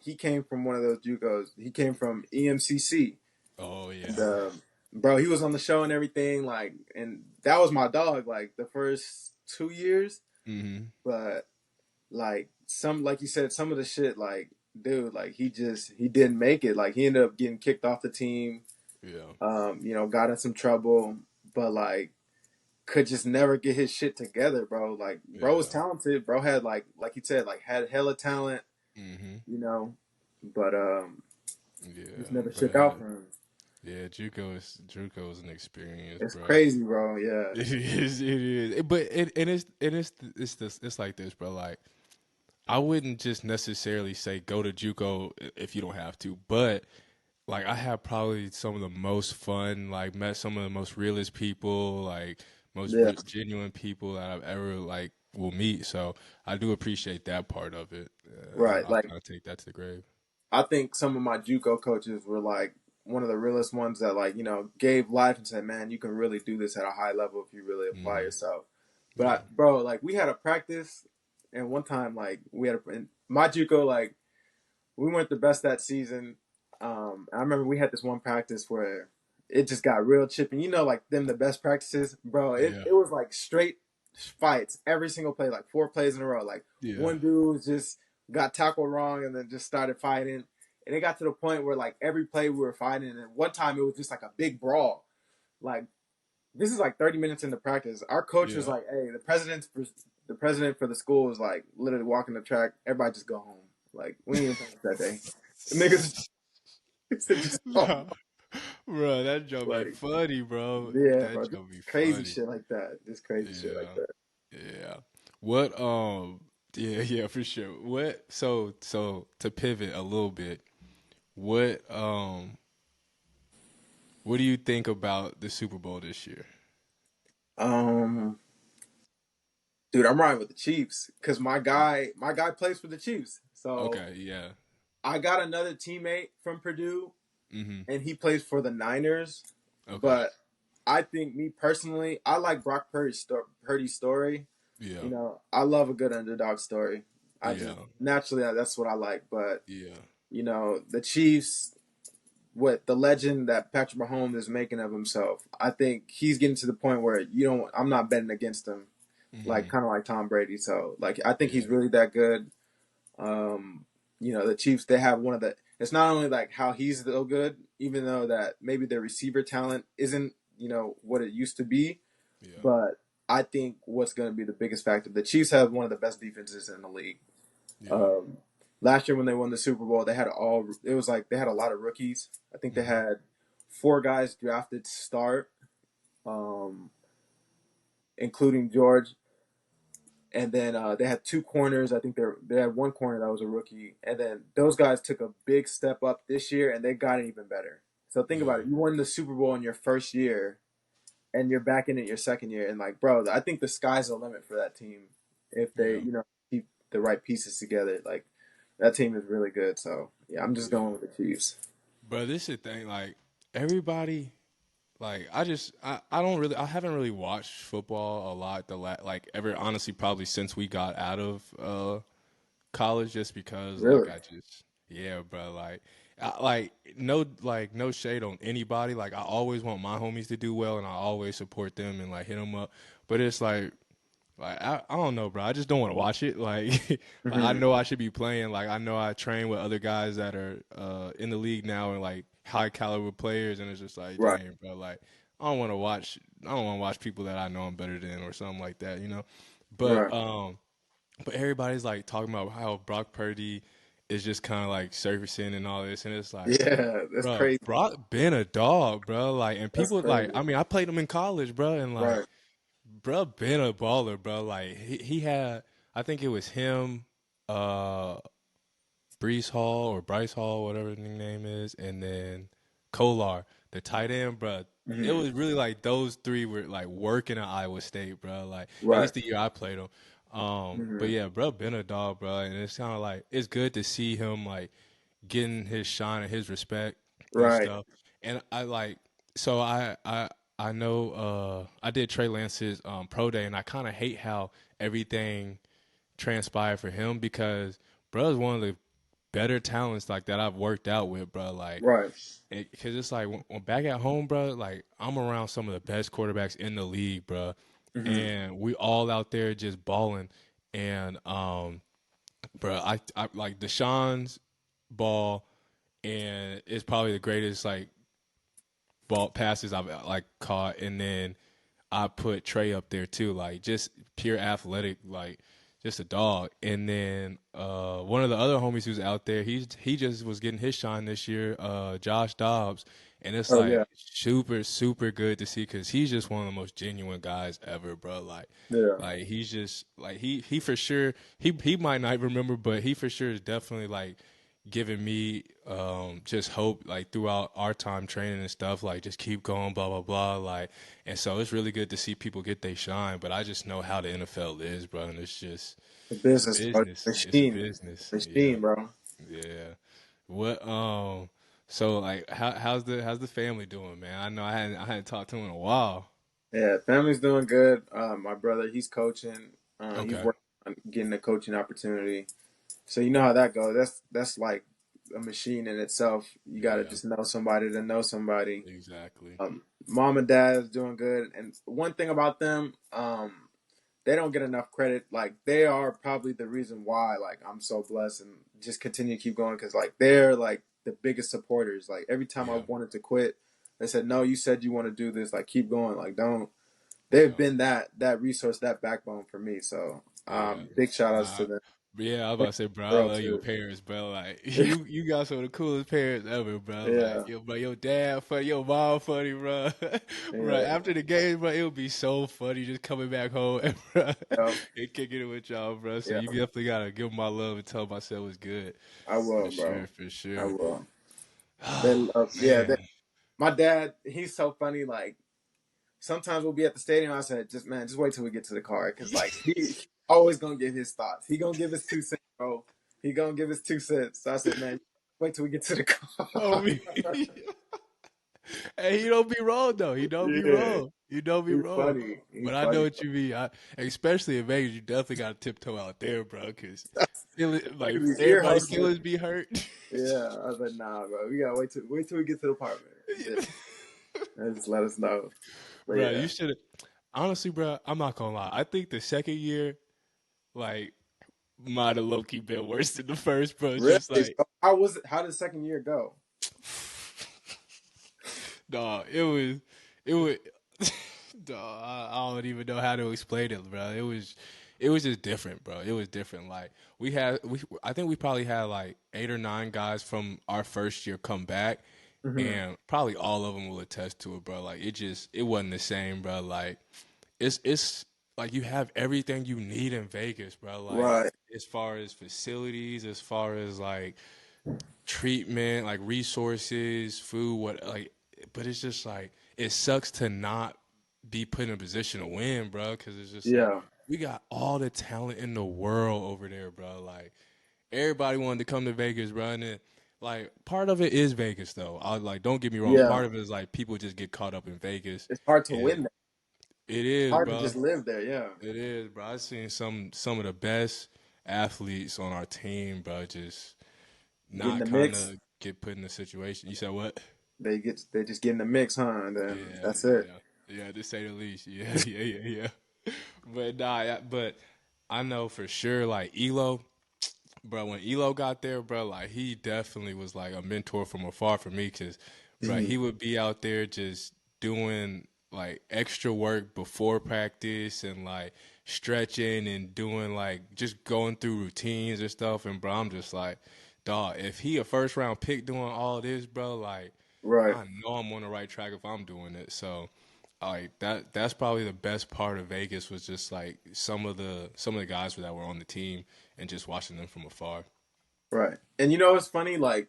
S2: He came from one of those JUCOs. He came from EMCC.
S1: Oh
S2: And,
S1: yeah.
S2: bro, he was on the show and everything. Like, and that was my dog. Like the first 2 years,
S1: Mm-hmm.
S2: but like like you said, some of the shit, like, dude, like he didn't make it. Like he ended up getting kicked off the team.
S1: Yeah.
S2: Got in some trouble, but like could just never get his shit together, bro. Like, bro was
S1: Yeah.
S2: talented. Bro had like you said, like had hella talent,
S1: Mm-hmm.
S2: you know, but just
S1: Yeah.
S2: never shook
S1: But
S2: out for him.
S1: yeah, JUCO is an experience,
S2: It's
S1: bro.
S2: crazy, bro. Yeah,
S1: It is. It is. But it's like this, bro. Like I wouldn't just necessarily say go to JUCO if you don't have to, but like I have probably some of the most fun, like met some of the most realest people, like most
S2: yeah,
S1: genuine people that I've ever like will meet. So I do appreciate that part of it.
S2: right.
S1: I'll
S2: Like
S1: kind of take that to the grave.
S2: I think some of my JUCO coaches were like one of the realest ones that like gave life and said, man, you can really do this at a high level if you really apply
S1: Hmm.
S2: yourself. But
S1: Yeah.
S2: bro, like we had a practice, and one time like we had in my JUCO, like we weren't the best that season. I remember we had this one practice where it just got real chippy. Like them the best practices, bro. It
S1: Yeah.
S2: it was like straight fights every single play, like 4 plays in a row. Like
S1: Yeah.
S2: one dude just got tackled wrong and then just started fighting, and it got to the point where like every play we were fighting, and one time it was just like a big brawl. Like this is like 30 minutes into practice. Our coach was
S1: Yeah.
S2: like, "Hey, the president for the school was like literally walking the track. Everybody just go home. Like we ain't even practice that day." The niggas said just go.
S1: Nah, bro, that joke be
S2: Like,
S1: funny, bro.
S2: yeah,
S1: That
S2: bro, just
S1: joke be
S2: crazy
S1: funny.
S2: shit like that. Just crazy shit like
S1: Yeah.
S2: that.
S1: Yeah. What yeah, for sure. So to pivot a little bit, what do you think about the Super Bowl this year?
S2: Um, dude, I'm riding with the Chiefs because my guy plays for the Chiefs. So
S1: Okay, yeah.
S2: I got another teammate from Purdue,
S1: Mhm.
S2: and he plays for the Niners.
S1: Okay.
S2: But I think me personally, I like Brock Purdy's story.
S1: Yeah.
S2: I love a good underdog story. I just
S1: Yeah.
S2: naturally that's what I like. But
S1: Yeah.
S2: the Chiefs, what the legend that Patrick Mahomes is making of himself, I think he's getting to the point where I'm not betting against him, like
S1: Mhm.
S2: kind of like Tom Brady. So like I think he's
S1: Yeah.
S2: really that good. Um, the Chiefs, they have one of the. It's not only like how he's so good, even though that maybe their receiver talent isn't what it used to be,
S1: Yeah.
S2: but I think what's going to be the biggest factor. The Chiefs have one of the best defenses in the league.
S1: Yeah.
S2: Um, Last year when they won the Super Bowl, they had all. It was like they had a lot of rookies. I think they
S1: Mhm.
S2: had 4 guys drafted to start, um, including George. And then they had 2 corners. I think they had one corner that was a rookie. And then those guys took a big step up this year, and they got even better. So think about
S1: Yeah.
S2: it. You won the Super Bowl in your first year, and you're back in it your second year. And like, bro, I think the sky's the limit for that team if they,
S1: Yeah.
S2: keep the right pieces together. Like, That team is really good. So yeah, I'm just going with the Chiefs.
S1: Bro, this is the thing. Like everybody, like I don't really, I haven't really watched football a lot. Like ever honestly, probably since we got out of college, just because
S2: Really?
S1: yeah, bro. Like no shade on anybody. Like I always want my homies to do well, and I always support them and like hit them up. But it's like I don't know, bro. I just don't want to watch it. Like, like I
S2: Hmm.
S1: know I should be playing. Like I know I train with other guys that are in the league now and like high caliber players, and it's just like,
S2: Right.
S1: dang, bro. Like I don't want to watch. I don't want to watch people that I know I'm better than or something like that, you know. But
S2: Right.
S1: um, but everybody's like talking about how Brock Purdy is just kind of like surfacing and all this, and it's like,
S2: Yeah, that's
S1: bro,
S2: crazy.
S1: Brock been a dog, bro. Like, and
S2: That's
S1: people like,
S2: crazy.
S1: I mean, I played him in college, bro, and like
S2: Right.
S1: bro been a baller, bro. Like he had, I think it was him, uh, Brees Hall or Bryce Hall, whatever the name is, and then Kolar, the tight end, bro. It
S2: Hmm.
S1: was really like those three were like working at Iowa State, bro. Like at
S2: Right.
S1: least the year I played them. But
S2: Hmm.
S1: yeah, bro, been a dog, bro, and it's kind of like it's good to see him like getting his shine and his respect and
S2: Right.
S1: stuff. And I like so I know I did Trey Lance's pro day and I kind of hate how everything transpired for him because bro is one of the better talents like that I've worked out with, bro. Like
S2: Right.
S1: because it's like when back at home, bro, like I'm around some of the best quarterbacks in the league, bro.
S2: Hmm.
S1: And we all out there just balling and bro, I like Deshaun's ball and it's probably the greatest like ball passes I've like caught. And then I put Trey up there too, like just pure athletic, like just a dog. And then one of the other homies who's out there, he just was getting his shine this year, Josh Dobbs, and it's
S2: Oh yeah.
S1: like super good to see because he's just one of the most genuine guys ever, bro.
S2: Yeah.
S1: Like he's just like he for sure he might not remember, but he for sure is definitely like giving me just hope like throughout our time training and stuff like just keep going blah blah blah like and so it's really good to see people get they shine but I just know how the NFL is bro and
S2: The
S1: it's
S2: business, bro.
S1: business it's
S2: Machine.
S1: business yeah
S2: Machine, bro.
S1: yeah what so like how's the family doing man I know I hadn't talked to him in a while.
S2: Yeah, family's doing good. My brother, he's coaching. He's
S1: Okay.
S2: working on getting a coaching opportunity. So you know how that goes. That's like a machine in itself. You got to
S1: Yeah,
S2: just know somebody to know somebody.
S1: exactly.
S2: Mom and dad is doing good. And one thing about them, they don't get enough credit. Like they are probably the reason why like I'm so blessed and just continue to keep going because like they're like the biggest supporters. Like every time I
S1: Yeah,
S2: wanted to quit, they said, "No, you said you want to do this. Like keep going. Like don't." They've
S1: yeah,
S2: been that resource, that backbone for me. So
S1: yeah.
S2: big shout outs to
S1: Nah,
S2: them.
S1: yeah, I was about to say, bro, I
S2: Girl
S1: love your
S2: too.
S1: parents, bro. Like you got some of the coolest parents ever, bro. Like
S2: Yeah,
S1: bro, your dad funny, your mom funny, bro. Bro,
S2: yeah,
S1: after the game, bro, it would be so funny just coming back home and, bro,
S2: yeah,
S1: and kicking it with y'all, bro. So
S2: yeah.
S1: you definitely gotta give 'em my love and tell myself it was good,
S2: I will,
S1: for
S2: bro.
S1: sure, for
S2: I
S1: sure.
S2: will. They
S1: Oh
S2: love, yeah.
S1: man,
S2: My dad, he's so funny. Like sometimes we'll be at the stadium. I said, just man, just wait till we get to the car, because like he always gonna give his thoughts. He gonna give his 2 cents, bro. He gonna give his 2 cents. So I said, man, wait till we get to the
S1: oh
S2: car.
S1: me. Hey, he don't be wrong though. He don't be
S2: Yeah,
S1: wrong. He don't be
S2: he's
S1: wrong.
S2: funny.
S1: But
S2: He's
S1: I know
S2: funny.
S1: what you mean. Especially in Vegas, you definitely got to tiptoe out there, bro. Because like
S2: His ear
S1: everybody
S2: hustling.
S1: feelings be hurt.
S2: Yeah, I was like, nah, bro. We gotta wait till we get to the apartment. And just let us know. But
S1: Bro,
S2: yeah,
S1: you should have. Honestly, bro, I'm not gonna lie. I think the second year, like, might have low key been worse than the first, bro.
S2: really.
S1: Just like,
S2: So how was it? How did the second year go?
S1: dog, it was, dog. I don't even know how to explain it, bro. It was just different, bro. It was different. Like I think we probably had like 8 or 9 guys from our first year come back,
S2: Hmm.
S1: and probably all of them will attest to it, bro. Like it wasn't the same, bro. Like it's like you have everything you need in Vegas, bro. Like
S2: Right.
S1: as far as facilities, as far as like treatment, like resources, food, what like. But it's just like it sucks to not be put in a position to win, bro. Because it's just like
S2: Yeah.
S1: we got all the talent in the world over there, bro. Like everybody wanted to come to Vegas, bro. And then, like, part of it is Vegas, though. I like, don't get me wrong.
S2: Yeah,
S1: Part of it is like people just get caught up in Vegas,
S2: it's hard to
S1: and
S2: win there.
S1: it
S2: It's
S1: is,
S2: hard to
S1: bro.
S2: just live there. Yeah,
S1: It is, bro. I've seen some of the best athletes on our team, bro. Just
S2: get in
S1: not
S2: the
S1: kind
S2: mix.
S1: of get put in the situation. You said what?
S2: They just get in the mix, huh? And then
S1: Yeah,
S2: that's it.
S1: yeah. To say the least. Yeah, yeah. But nah, but I know for sure, like Elo. Bro, when Elo got there, bro, like he definitely was like a mentor from afar for me, cause, bro,
S2: Mhm.
S1: he would be out there just doing like extra work before practice and like stretching and doing like just going through routines and stuff. And bro, I'm just like, dog, if he a first round pick doing all this, bro, like
S2: Right,
S1: I know I'm on the right track if I'm doing it. So like that's probably the best part of Vegas was just like some of the guys that were on the team and just watching them from afar.
S2: right. And you know what's funny? Like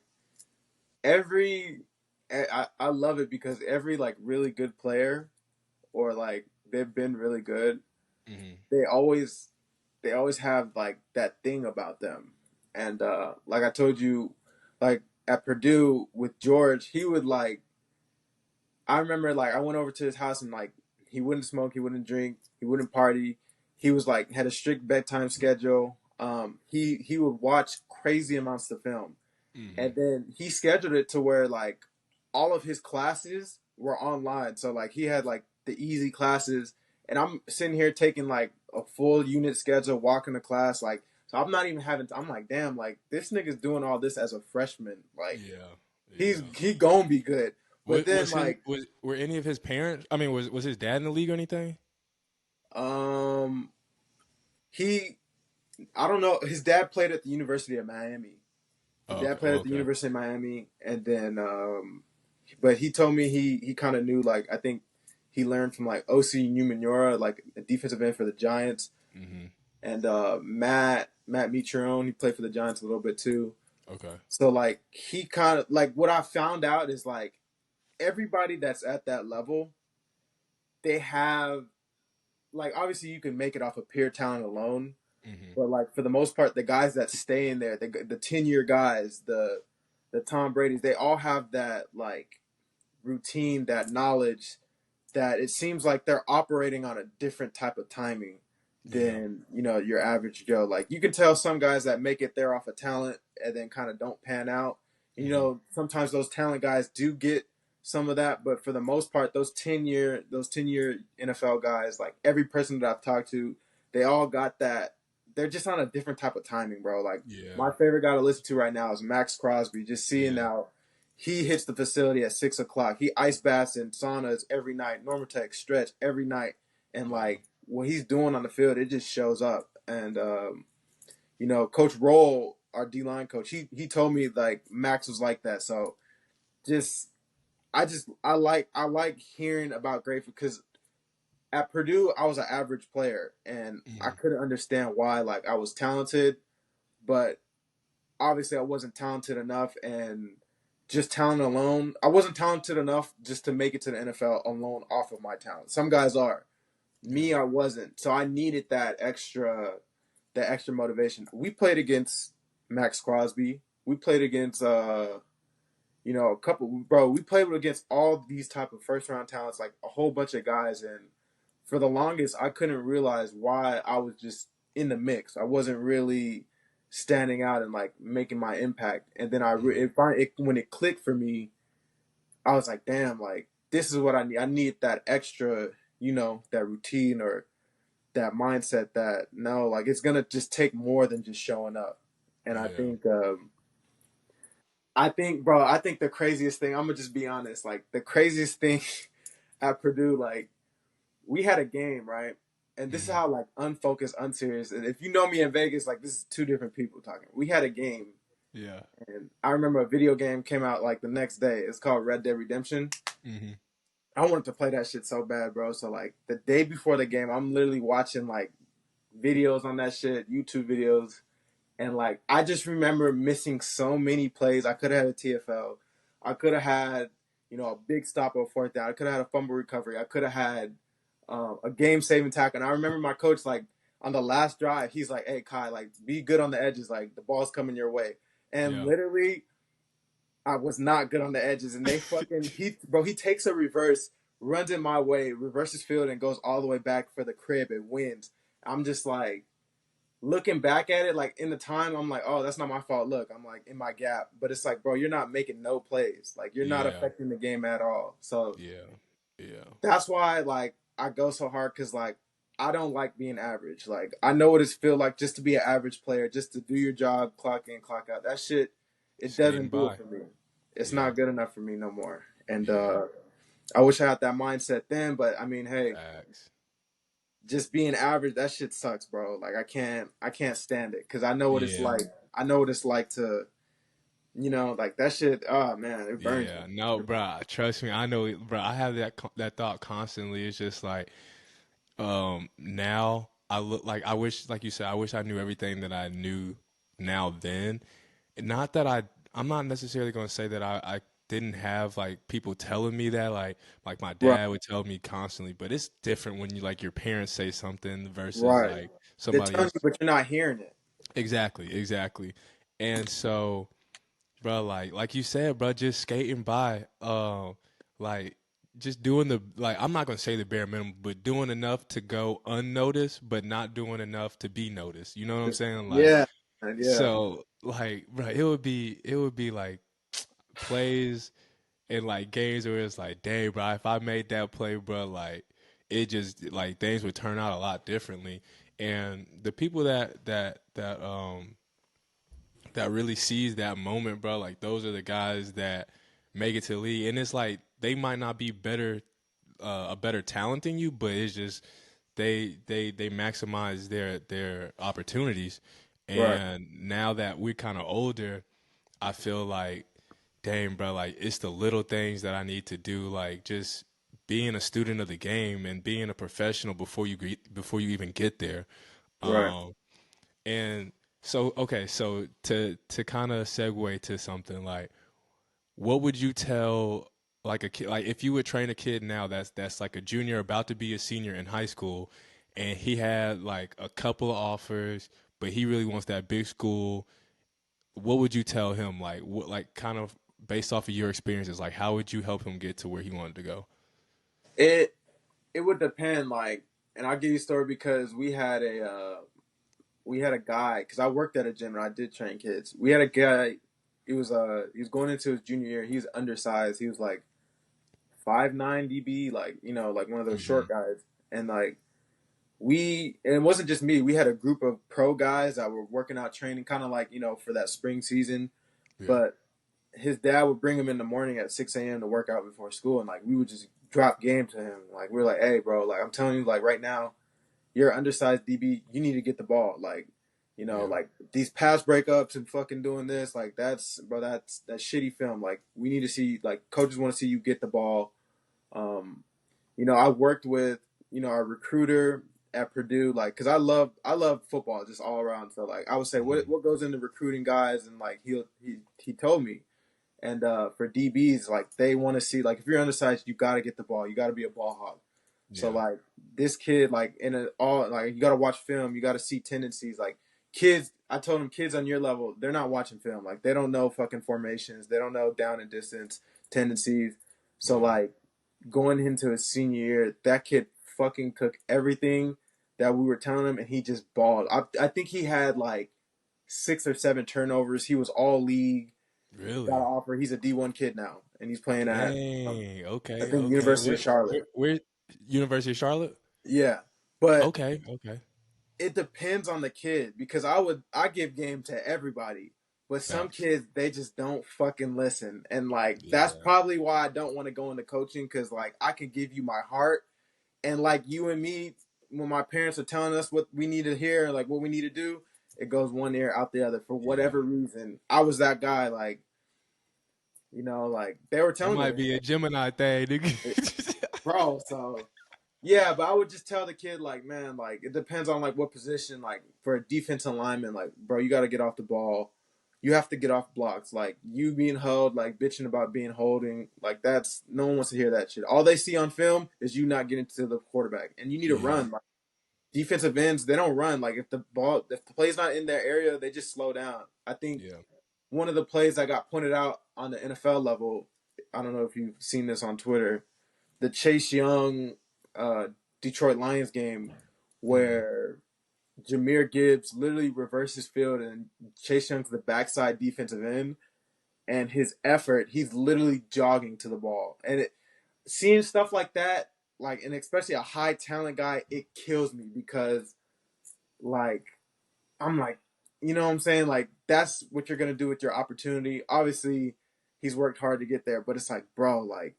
S2: every, I love it because every like really good player or like they've been really good,
S1: Hmm.
S2: they always they always have like that thing about them. And like I told you, like at Purdue with George, he would like I remember like I went over to his house and like he wouldn't smoke, he wouldn't drink, he wouldn't party. He was like had a strict bedtime schedule. He would watch crazy amounts of film.
S1: Hmm.
S2: And then he scheduled it to where like all of his classes were online. So like he had like the easy classes and I'm sitting here taking like a full unit schedule, walking to class, like so I'm not even having I'm like, damn, like this nigga's doing all this as a freshman. Like
S1: Yeah, yeah.
S2: he gonna be good. But then
S1: Was his
S2: like
S1: was were any of his parents? I mean, was his dad in the league or anything?
S2: um he I don't know, his dad played at the University of Miami. His
S1: Oh,
S2: dad
S1: okay.
S2: played
S1: Oh,
S2: at the
S1: okay.
S2: University of Miami and then but he told me he kind of knew like I think he learned from like OC Numenora, like a defensive end for the Giants,
S1: Hmm.
S2: and Matt Mitrione, he played for the Giants a little bit too.
S1: Okay.
S2: So like he kind of like what I found out is like everybody that's at that level, they have like obviously you can make it off of pure talent alone,
S1: Hmm.
S2: but like for the most part, the guys that stay in there, the 10-year guys, the Tom Brady's, they all have that like routine, that knowledge that it seems like they're operating on a different type of timing
S1: Yeah.
S2: than your average Joe. Like you can tell some guys that make it there off of talent and then kind of don't pan out. And,
S1: Hmm.
S2: sometimes those talent guys do get some of that, but for the most part, those 10-year NFL guys, like every person that I've talked to, they all got that. They're just on a different type of timing, bro. Like
S1: Yeah.
S2: my favorite guy to listen to right now is Max Crosby. Just seeing
S1: Yeah.
S2: now he hits the facility at 6 o'clock. He ice baths in saunas every night. Normatec stretch every night, and
S1: Yeah.
S2: like what he's doing on the field, it just shows up. And Coach Roll, our D line coach, he told me like Max was like that. So just I like hearing about Grateful because at Purdue I was an average player and I
S1: Hmm.
S2: couldn't understand why like I was talented, but obviously I wasn't talented enough and just talent alone. I wasn't talented enough just to make it to the NFL alone off of my talent. Some guys are. Me,
S1: Yeah.
S2: I wasn't. So I needed that extra motivation. We played against Max Crosby. We played against a couple bro, we played against all these type of first round talents, like a whole bunch of guys, and for the longest I couldn't realize why I was just in the mix. I wasn't really standing out and like making my impact. And then
S1: Hmm.
S2: when it clicked for me, I was like, damn, like this is what I need. I need that extra, that routine or that mindset that no, like it's gonna just take more than just showing up. And
S1: Yeah.
S2: bro, I think the craziest thing, I'm gonna just be honest, like the craziest thing at Purdue, like we had a game, right? And this is
S1: Hmm.
S2: how like unfocused, unserious. And if you know me in Vegas, like this is two different people talking. We had a game,
S1: Yeah.
S2: and I remember a video game came out like the next day. It's called Red Dead Redemption.
S1: Hmm.
S2: I wanted to play that shit so bad, bro. So like the day before the game, I'm literally watching like videos on that shit, YouTube videos, and like I just remember missing so many plays. I could have had a TFL. I could have had, a big stop on fourth down. I could have had a fumble recovery. I could have had a game saving tackle. And I remember my coach like on the last drive, he's like, "Hey Kai, like be good on the edges, like the ball's coming your way." And
S1: Yeah.
S2: literally, I was not good on the edges, and they fucking he takes a reverse, runs in my way, reverses field, and goes all the way back for the crib and wins. I'm just like looking back at it, like in the time, I'm like, oh, that's not my fault. Look, I'm like in my gap, but it's like, bro, you're not making no plays, like you're not
S1: Yeah.
S2: affecting the game at all. So
S1: Yeah. Yeah.
S2: that's why like I go so hard because like I don't like being average. Like I know what it feel like just to be an average player, just to do your job, clock in, clock out. That shit, it
S1: Skating
S2: doesn't do it
S1: by.
S2: for me. It's
S1: Yeah.
S2: not good enough for me no more. And
S1: Yeah.
S2: I wish I had that mindset then, but I mean, hey,
S1: Facts.
S2: just being average, that shit sucks, bro. Like I can't stand it because I know what it's
S1: Yeah.
S2: like. I know what it's like to, like that shit. Oh man, it burns
S1: Yeah. No,
S2: me.
S1: bro. Trust me. I know, bro. I have that thought constantly. It's just like, now I look like I wish, like you said, I wish I knew everything that I knew now then. Not that I'm not necessarily going to say that I didn't have like people telling me that, like my
S2: Right,
S1: dad would tell me constantly, but it's different when you like your parents say something versus
S2: right.
S1: like
S2: They're
S1: somebody
S2: telling
S1: else.
S2: you, but you're not hearing it.
S1: Exactly, exactly. And so, bro, like you said, bro, just skating by, like just doing the like I'm not gonna say the bare minimum, but doing enough to go unnoticed, but not doing enough to be noticed. You know what I'm saying? Like,
S2: Yeah, yeah.
S1: so like, bro, it would be like plays in like games where it's like, dang, bro, if I made that play, bro, like it just like things would turn out a lot differently. And the people that really sees that moment, bro, like those are the guys that make it to the league. And it's like they might not be a better talent than you, but it's just they maximize their opportunities.
S2: Right,
S1: And now that we're kind of older, I feel like, dang, bro, like it's the little things that I need to do, like just being a student of the game and being a professional before you even get there.
S2: right.
S1: Um, and so, okay, so to kind of segue to something like, what would you tell like a kid, like if you would train a kid now that's like a junior about to be a senior in high school, and he had like a couple of offers, but he really wants that big school. What would you tell him? Like what, like kind of based off of your experiences, like how would you help him get to where he wanted to go?
S2: It it would depend, like, and I'll give you a story because we had a guy because I worked at a gym and I did train kids. We had a guy. He was going into his junior year. He was undersized. He was like 5'9" DB, like like one of those
S1: Hmm.
S2: short guys. And like and it wasn't just me. We had a group of pro guys that were working out training, kind of like for that spring season.
S1: Yeah.
S2: But his dad would bring him in the morning at 6 a.m. to work out before school, and like we would just drop game to him. Like we are like, hey, bro, like I'm telling you, like right now, you're an undersized DB. You need to get the ball. Like,
S1: Yeah.
S2: like these pass breakups and fucking doing this, like that's shitty film. Like we need to see, like coaches want to see you get the ball. Um, I worked with our recruiter at Purdue, like because I love football just all around. So like I would say
S1: Hmm.
S2: what goes into recruiting guys, and like he told me. And for DBs, like they want to see, like if you're undersized, you got to get the ball. You got to be a ball hog. So
S1: Yeah.
S2: like this kid, like all like you got to watch film. You got to see tendencies. Like kids, I told them kids on your level, they're not watching film. Like they don't know fucking formations. They don't know down and distance tendencies. So
S1: Yeah.
S2: like going into his senior year, that kid fucking took everything that we were telling him, and he just balled. I think he had like 6 or 7 turnovers. He was all league, got an
S1: Really?
S2: offer. He's a D1 kid now, and he's playing at
S1: Dang.
S2: I
S1: Okay.
S2: think
S1: Okay.
S2: University of
S1: Where
S2: Charlotte.
S1: University of Charlotte?
S2: Yeah, but
S1: Okay. Okay.
S2: it depends on the kid because I give game to everybody, but some
S1: Facts.
S2: kids they just don't fucking listen, and like that's
S1: Yeah.
S2: probably why I don't want to go into coaching because like I can give you my heart, and like you and me, when my parents are telling us what we need to hear, like what we need to do, it goes one ear out the other for
S1: Yeah.
S2: whatever reason. I was that guy, like like they were
S1: It
S2: telling me,
S1: might be a Gemini thing,
S2: like,
S1: nigga.
S2: bro. So yeah, but I would just tell the kid, like, man, like it depends on like what position. Like for a defensive lineman, like, bro, you got to get off the ball. You have to get off blocks. Like you being held, like bitching about being holding, like that's no one wants to hear that shit. All they see on film is you not getting to the quarterback, and you need to
S1: Yeah.
S2: run. Like, defensive ends, they don't run. Like if the play's not in their area, they just slow down. I think
S1: Yeah.
S2: one of the plays that got pointed out on the NFL level, I don't know if you've seen this on Twitter, the Chase Young Detroit Lions game
S1: Mm-hmm.
S2: where Jahmyr Gibbs literally reverses field and Chase Young's the backside defensive end, and his effort, he's literally jogging to the ball. And seeing stuff like that, like, and especially a high talent guy, it kills me because, like, I'm like, you know what I'm saying? Like, that's what you're gonna do with your opportunity. Obviously, he's worked hard to get there, but it's like, bro, like,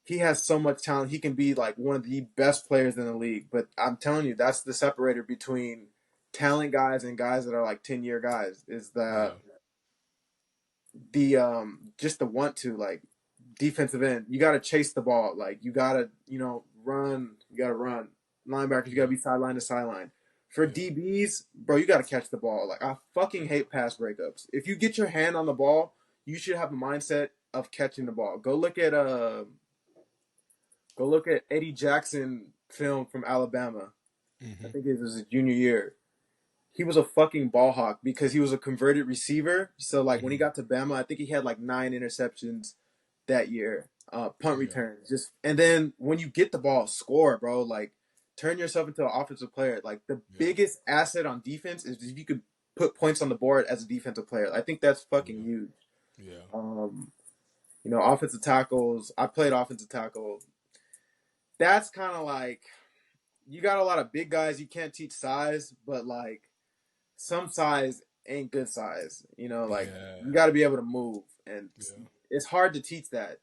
S2: he has so much talent. He can be like one of the best players in the league. But I'm telling you, that's the separator between talent guys and guys that are like 10-year guys. Is
S1: Yeah.
S2: the just the want to, like, defensive end. You got to chase the ball. Like, you got to, run. You got to run. Linebackers, you got to
S1: Yeah.
S2: be sideline to sideline. For
S1: Yeah.
S2: DBs, bro, you got to catch the ball. Like, I fucking hate pass breakups. If you get your hand on the ball, you should have the mindset of catching the ball. Go look at Eddie Jackson film from Alabama. I
S1: Mm-hmm.
S2: think it was his junior year. He was a fucking ball hawk because he was a converted receiver. So, like, when he
S1: Mm-hmm.
S2: got to Bama, I think he had like 9 interceptions that year. Punt
S1: Yeah.
S2: returns. And then when you get the ball, score, bro. Like, turn yourself into an offensive player. Like, the
S1: Yeah.
S2: biggest asset on defense is if you could put points on the board as a defensive player. I think that's fucking
S1: Yeah.
S2: huge.
S1: Yeah.
S2: Um, offensive tackles. I played offensive tackle. That's kind of like, you got a lot of big guys. You can't teach size, but like, some size ain't good size. Like,
S1: Yeah.
S2: you got to be able to move, and
S1: Yeah.
S2: it's hard to teach that.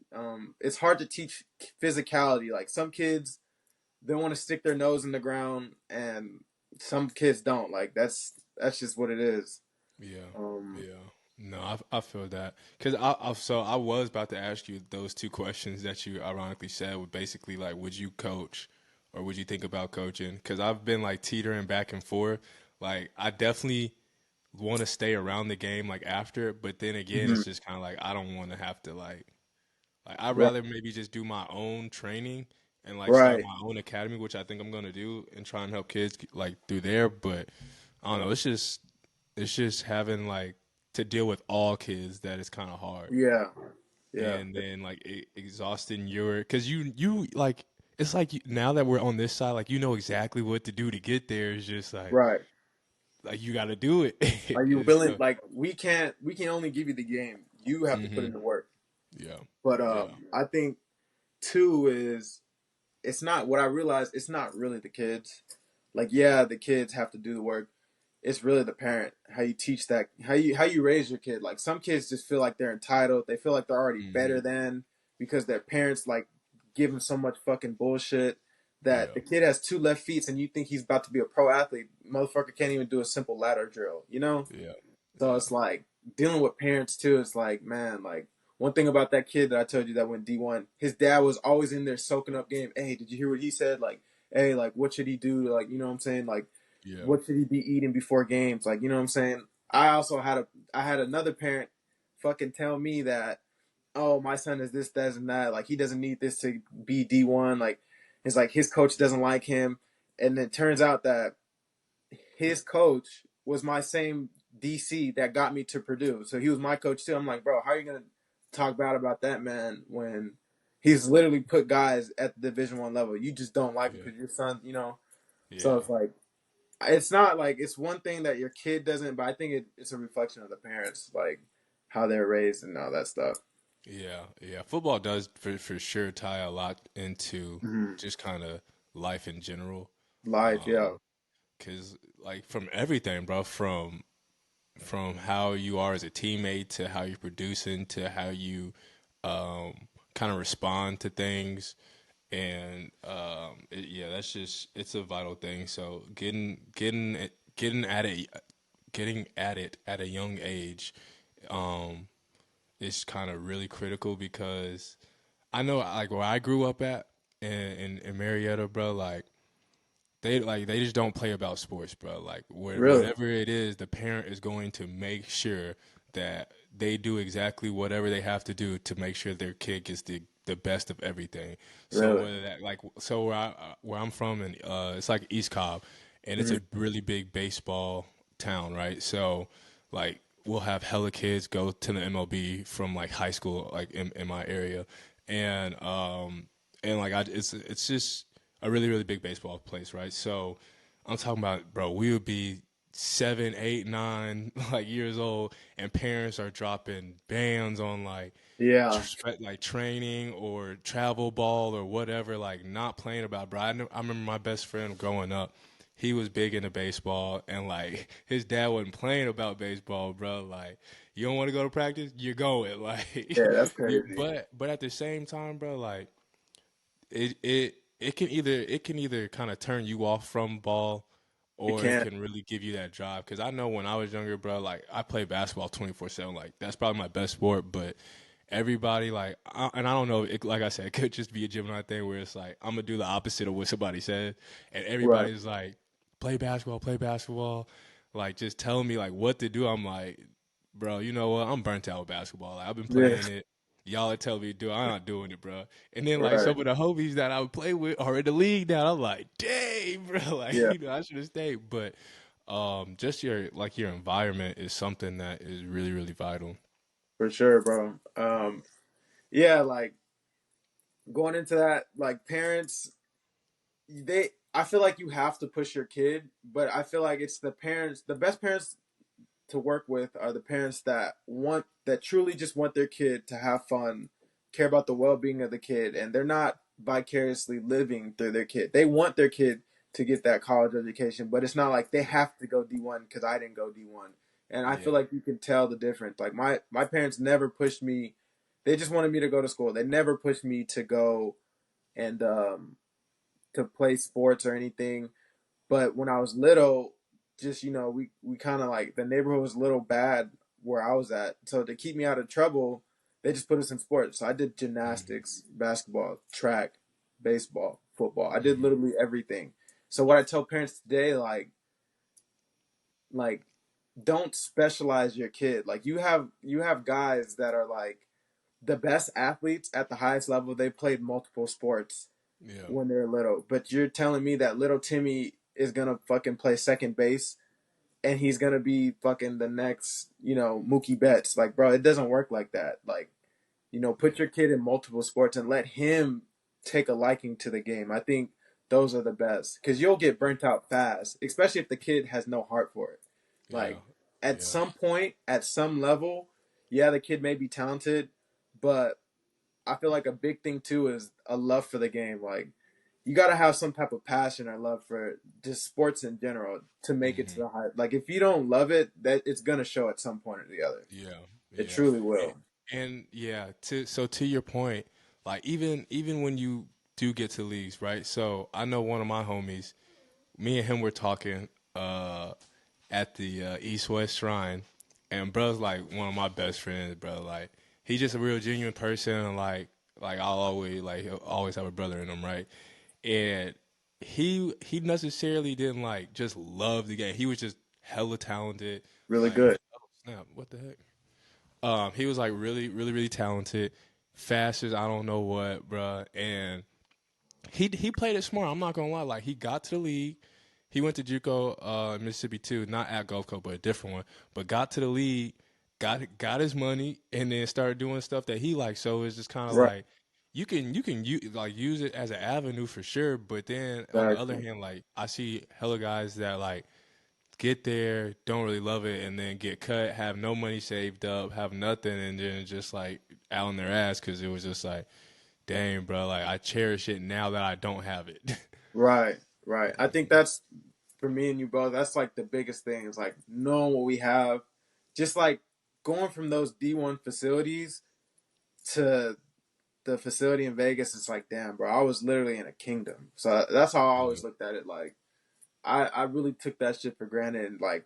S2: It's hard to teach physicality. Like, some kids, they want to stick their nose in the ground, and some kids don't. Like, that's just what it is.
S1: Yeah.
S2: Um,
S1: Yeah. No, I feel that because I was about to ask you those two questions that you ironically said were basically like, would you coach or would you think about coaching? Because I've been like teetering back and forth. Like I definitely want to stay around the game like after, but then again,
S2: mhm.
S1: it's just kind of like I don't want to have to like I'd
S2: Right,
S1: rather maybe just do my own training and like start
S2: right,
S1: my own academy, which I think I'm gonna do and try and help kids like through there. But I don't know. It's just having like to deal with all kids that is kind of hard,
S2: yeah, yeah,
S1: and then like exhausting your because you like it's like now that we're on this side, like you know exactly what to do to get there. It's just
S2: right.
S1: like you got to do it.
S2: Are you
S1: It's
S2: willing? Like, we can only give you the game. You have to put
S1: mm-hmm.
S2: in the work.
S1: Yeah,
S2: But
S1: yeah,
S2: I think two is, it's not what I realized. It's not really the kids. Like, yeah, the kids have to do the work. It's really the parent. How you teach that. How you raise your kid. Like, some kids just feel like they're entitled. They feel like they're already
S1: mm-hmm.
S2: better than, because their parents like give them so much fucking bullshit that
S1: Yeah,
S2: the kid has two left feet and you think he's about to be a pro athlete. Motherfucker can't even do a simple ladder drill.
S1: yeah,
S2: So
S1: yeah,
S2: it's like, dealing with parents too. It's like, man, like, one thing about that kid that I told you that went D1, his dad was always in there soaking up game. Hey, did you hear what he said? Like, hey, like, what should he do? Like, you know what I'm saying? Like,
S1: yeah,
S2: what should he be eating before games? Like, you know what I'm saying? I had another parent fucking tell me that, oh, my son is this, that, and that. Like, he doesn't need this to be D1. Like, it's like his coach doesn't like him. And it turns out that his coach was my same DC that got me to Purdue. So he was my coach too. I'm like, bro, how are you gonna talk bad about that man when he's literally put guys at the Division 1 level? You just don't like him
S1: yeah,
S2: because your son. So
S1: yeah,
S2: it's like, it's not like, it's one thing that your kid doesn't, but I think it's a reflection of the parents, like how they're raised and all that stuff.
S1: yeah, yeah. Football does for sure tie a lot into
S2: Mm-hmm.
S1: just kind of life in general.
S2: Life, yeah,
S1: 'Cause like from everything, bro, from how you are as a teammate to how you're producing to how you kind of respond to things, and yeah, that's just it's a vital thing. So getting at it at a young age um, is kind of really critical because I know like where I grew up at in Marietta, bro, they just don't play about sports, bro. Like
S2: really,
S1: whatever it is, the parent is going to make sure that they do exactly whatever they have to do to make sure their kid gets the best of everything. So
S2: Really?
S1: whether that like so where I'm from and it's like East Cobb, and it's
S2: Hmm.
S1: a really big baseball town, right? So like we'll have hella kids go to the MLB from like high school, like in my area, and like it's just a really big baseball place, right? So I'm talking about, bro, we would be 7, 8, 9 like years old, and parents are dropping bands on
S2: Yeah.
S1: like training or travel ball or whatever, like not playing about. Bro, I remember my best friend growing up. He was big into baseball, and like his dad wasn't playing about baseball, bro. Like, you don't want to go to practice, you're going.
S2: Yeah,
S1: Like,
S2: that's crazy.
S1: but at the same time, bro, like it can either kind of turn you off from ball,
S2: It
S1: or it
S2: can.
S1: can really give you that drive. Because I know when I was younger, bro, like I played basketball 24/7. Like that's probably my best sport. But everybody and I don't know. Like I said, it could just be a Gemini thing where it's like I'm gonna do the opposite of what somebody said, and
S2: Right.
S1: everybody's like, play basketball, like just telling me like what to do. I'm like, bro, you know what? I'm burnt out with basketball. Like, I've been
S2: Yeah.
S1: playing it. Y'all are telling me to do it. I'm not doing it, bro. And then like
S2: Right.
S1: some of the homies that I would play with are in the league now. I'm like, dang, bro, like
S2: Yeah,
S1: I should have stayed. But just your environment is something that is really vital.
S2: for sure, bro. Yeah, like going into that, like parents, I feel like you have to push your kid, but I feel like it's the parents, the best parents to work with are the parents that truly just want their kid to have fun, care about the well-being of the kid, and they're not vicariously living through their kid. They want their kid to get that college education, but it's not like they have to go D1 because I didn't go D1. And I feel
S1: Yeah.
S2: like you can tell the difference. Like my parents never pushed me. They just wanted me to go to school. They never pushed me to go and to play sports or anything. But when I was little, just we kind of like the neighborhood was a little bad where I was at. So to keep me out of trouble, they just put us in sports. So I did
S1: Hmm.
S2: gymnastics, basketball, track, baseball, football. I did
S1: Hmm.
S2: literally everything. So what I tell parents today, like don't specialize your kid. Like you have guys that are like the best athletes at the highest level. They played multiple sports
S1: Yeah.
S2: when they're little. But you're telling me that little Timmy is gonna fucking play second base and he's gonna be fucking the next, Mookie Betts. Like, bro, it doesn't work like that. Like, put your kid in multiple sports and let him take a liking to the game. I think those are the best because you'll get burnt out fast, especially if the kid has no heart for it.
S1: Yeah.
S2: Like, at
S1: Yeah.
S2: some point, at some level, yeah, the kid may be talented, but I feel like a big thing too is a love for the game. Like, you got to have some type of passion or love for just sports in general to make it to
S1: Hmm.
S2: the high. Like, if you don't love it, that it's gonna show at some point or the other.
S1: Yeah.
S2: It
S1: Yeah.
S2: truly
S1: And,
S2: will.
S1: and yeah, to your point, like even when you do get to leagues, right? So I know one of my homies, me and him were talking at the East West Shrine, and bro's like one of my best friends, bro. Like he's just a real genuine person, and he'll always have a brother in him, right? And he necessarily didn't like just love the game. He was just hella talented.
S2: Really
S1: Like,
S2: good.
S1: oh snap, what the heck? He was like really talented, fast as I don't know what, bruh. And he played it smart. I'm not gonna lie. Like he got to the league. He went to JUCO, Mississippi too, not at Gulf Coast, but a different one. But got to the league, got his money, and then started doing stuff that he liked. So it's just kind of
S2: Right.
S1: like like use it as an avenue for sure. But then on the other
S2: Exactly.
S1: hand, like I see hella guys that like get there, don't really love it, and then get cut, have no money saved up, have nothing, and then just like out on their ass because it was just like, dang, bro, like I cherish it now that I don't have it.
S2: Right. Right. I think that's for me and you both. That's like the biggest thing is like knowing what we have, just like going from those D1 facilities to the facility in Vegas. It's like, damn, bro, I was literally in a kingdom. So that's how I
S1: Yeah,
S2: always looked at it. Like, I really took that shit for granted. And like,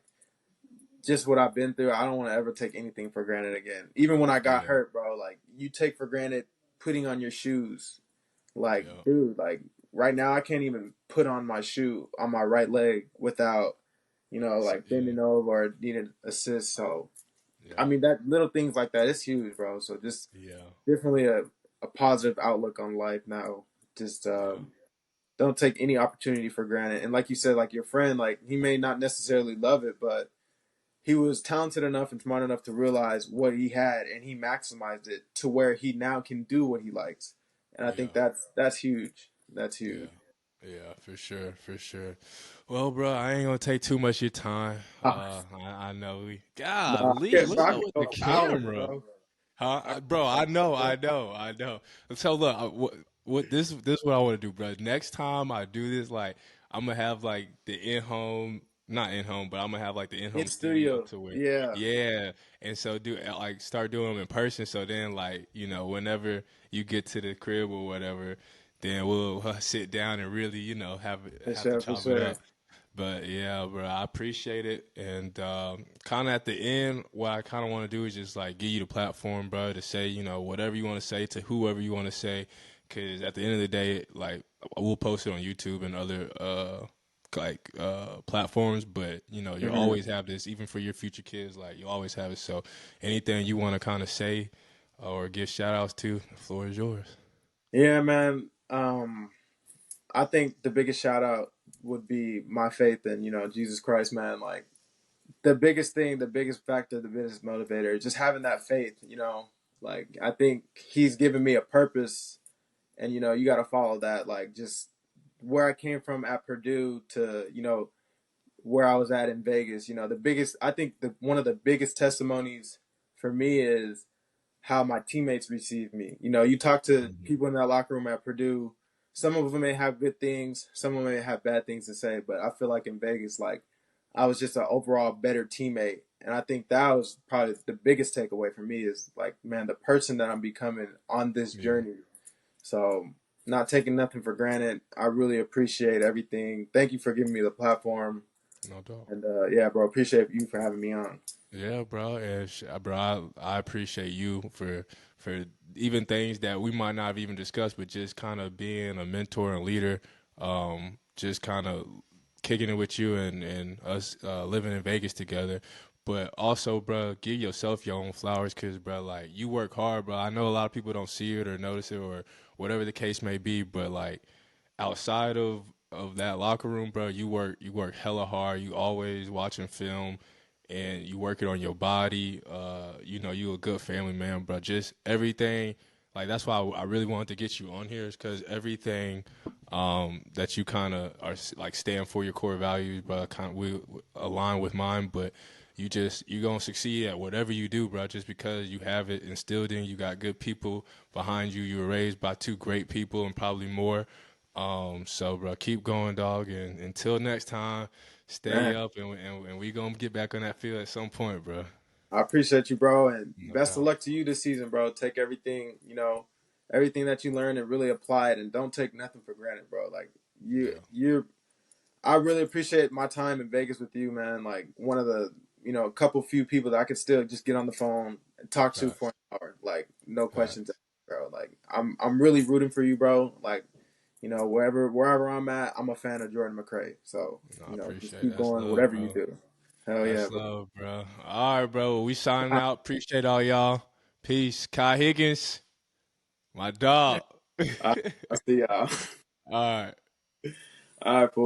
S2: just what I've been through, I don't want to ever take anything for granted again. Even when I got
S1: yeah,
S2: hurt, bro, like, you take for granted putting on your shoes. Like,
S1: yeah,
S2: dude, like, right now I can't even put on my shoe on my right leg without, like
S1: yeah,
S2: bending over or needing assist. So I
S1: Yeah.
S2: mean, that little things like that is huge, bro. So just
S1: Yeah.
S2: definitely a positive outlook on life now. Just
S1: Yeah.
S2: don't take any opportunity for granted. And like you said, like your friend, like he may not necessarily love it, but he was talented enough and smart enough to realize what he had, and he maximized it to where he now can do what he likes. And I think
S1: Yeah.
S2: that's huge. That's
S1: Yeah.
S2: huge.
S1: Yeah, for sure, for sure. Well, bro, I ain't gonna take too much of your time.
S2: Ah,
S1: I know we.
S2: nah,
S1: Golly,
S2: bro,
S1: what's
S2: I
S1: up
S2: could
S1: with
S2: go
S1: the
S2: hours,
S1: camera?
S2: bro.
S1: Huh,
S2: I could
S1: bro?
S2: go
S1: I know,
S2: hours.
S1: I know, I know. So look, what this what I want to do, bro. Next time I do this, like I'm gonna have like the in home, not in home, but I'm gonna have like the in
S2: In
S1: home studio
S2: studio.
S1: to where,
S2: Yeah,
S1: yeah, and so do like start doing them in person. So then, like whenever you get to the crib or whatever, then we'll sit down and really,
S2: for
S1: have to
S2: sure, for
S1: chop it
S2: sure.
S1: up. But yeah, bro, I appreciate it. And kind of at the end, what I kind of want to do is just like give you the platform, bro, to say, whatever you want to say to whoever you want to say. Because at the end of the day, like, we'll post it on YouTube and other platforms. But, you
S2: Hmm.
S1: always have this, even for your future kids, like, you always have it. So anything you want to kind of say or give shout outs to, the floor is yours.
S2: Yeah, man. I think the biggest shout out would be my faith in Jesus Christ, man. Like the biggest thing, the biggest factor, the biggest motivator, just having that faith. Like I think He's given me a purpose, and you got to follow that. Like just where I came from at Purdue to where I was at in Vegas. The biggest, I think the one of the biggest testimonies for me is how my teammates receive me. You talk to
S1: Mhm.
S2: people in that locker room at Purdue. Some of them may have good things, some of them may have bad things to say, but I feel like in Vegas, like I was just an overall better teammate. And I think that was probably the biggest takeaway for me is like, man, the person that I'm becoming on this
S1: Yeah,
S2: journey. So, not taking nothing for granted. I really appreciate everything. Thank you for giving me the platform.
S1: no doubt.
S2: And yeah, bro, appreciate you for having me on.
S1: Yeah, bro, and bro, I appreciate you for even things that we might not have even discussed, but just kind of being a mentor and leader, just kind of kicking it with you and us living in Vegas together. But also, bro, give yourself your own flowers, cause, bro, like you work hard, bro. I know a lot of people don't see it or notice it or whatever the case may be, but like outside of that locker room, bro, you work hella hard. You always watching film and you working on your body. You a good family man, bro. Just everything. Like that's why I really wanted to get you on here is because everything that you kind of are like stand for your core values, bro. Kind of we align with mine, but you gonna succeed at whatever you do, bro. Just because you have it instilled in you, got good people behind you. You were raised by two great people and probably more. So, bro, keep going, dog. And until next time, stay
S2: Man,
S1: up, and we gonna get back on that field at some point, bro.
S2: I appreciate you, bro, and
S1: No
S2: best of
S1: doubt.
S2: luck to you this season, bro. Take everything, everything that you learn and really apply it, and don't take nothing for granted, bro. Like
S1: Yeah,
S2: I really appreciate my time in Vegas with you, man. Like one of the, couple few people that I could still just get on the phone and talk to for
S1: facts,
S2: an hour, like no questions,
S1: facts.
S2: bro. Like I'm really rooting for you, bro. Like wherever I'm at, I'm a fan of Jordan McCray. So
S1: No, I
S2: just
S1: appreciate it.
S2: keep
S1: That's
S2: going,
S1: love,
S2: whatever you
S1: bro.
S2: do. Hell yeah,
S1: That's
S2: bro.
S1: love, bro. All right, bro. We signing out. Appreciate all y'all. Peace. Kai Higgins, my dog.
S2: I, I see y'all.
S1: All right.
S2: All right, cool.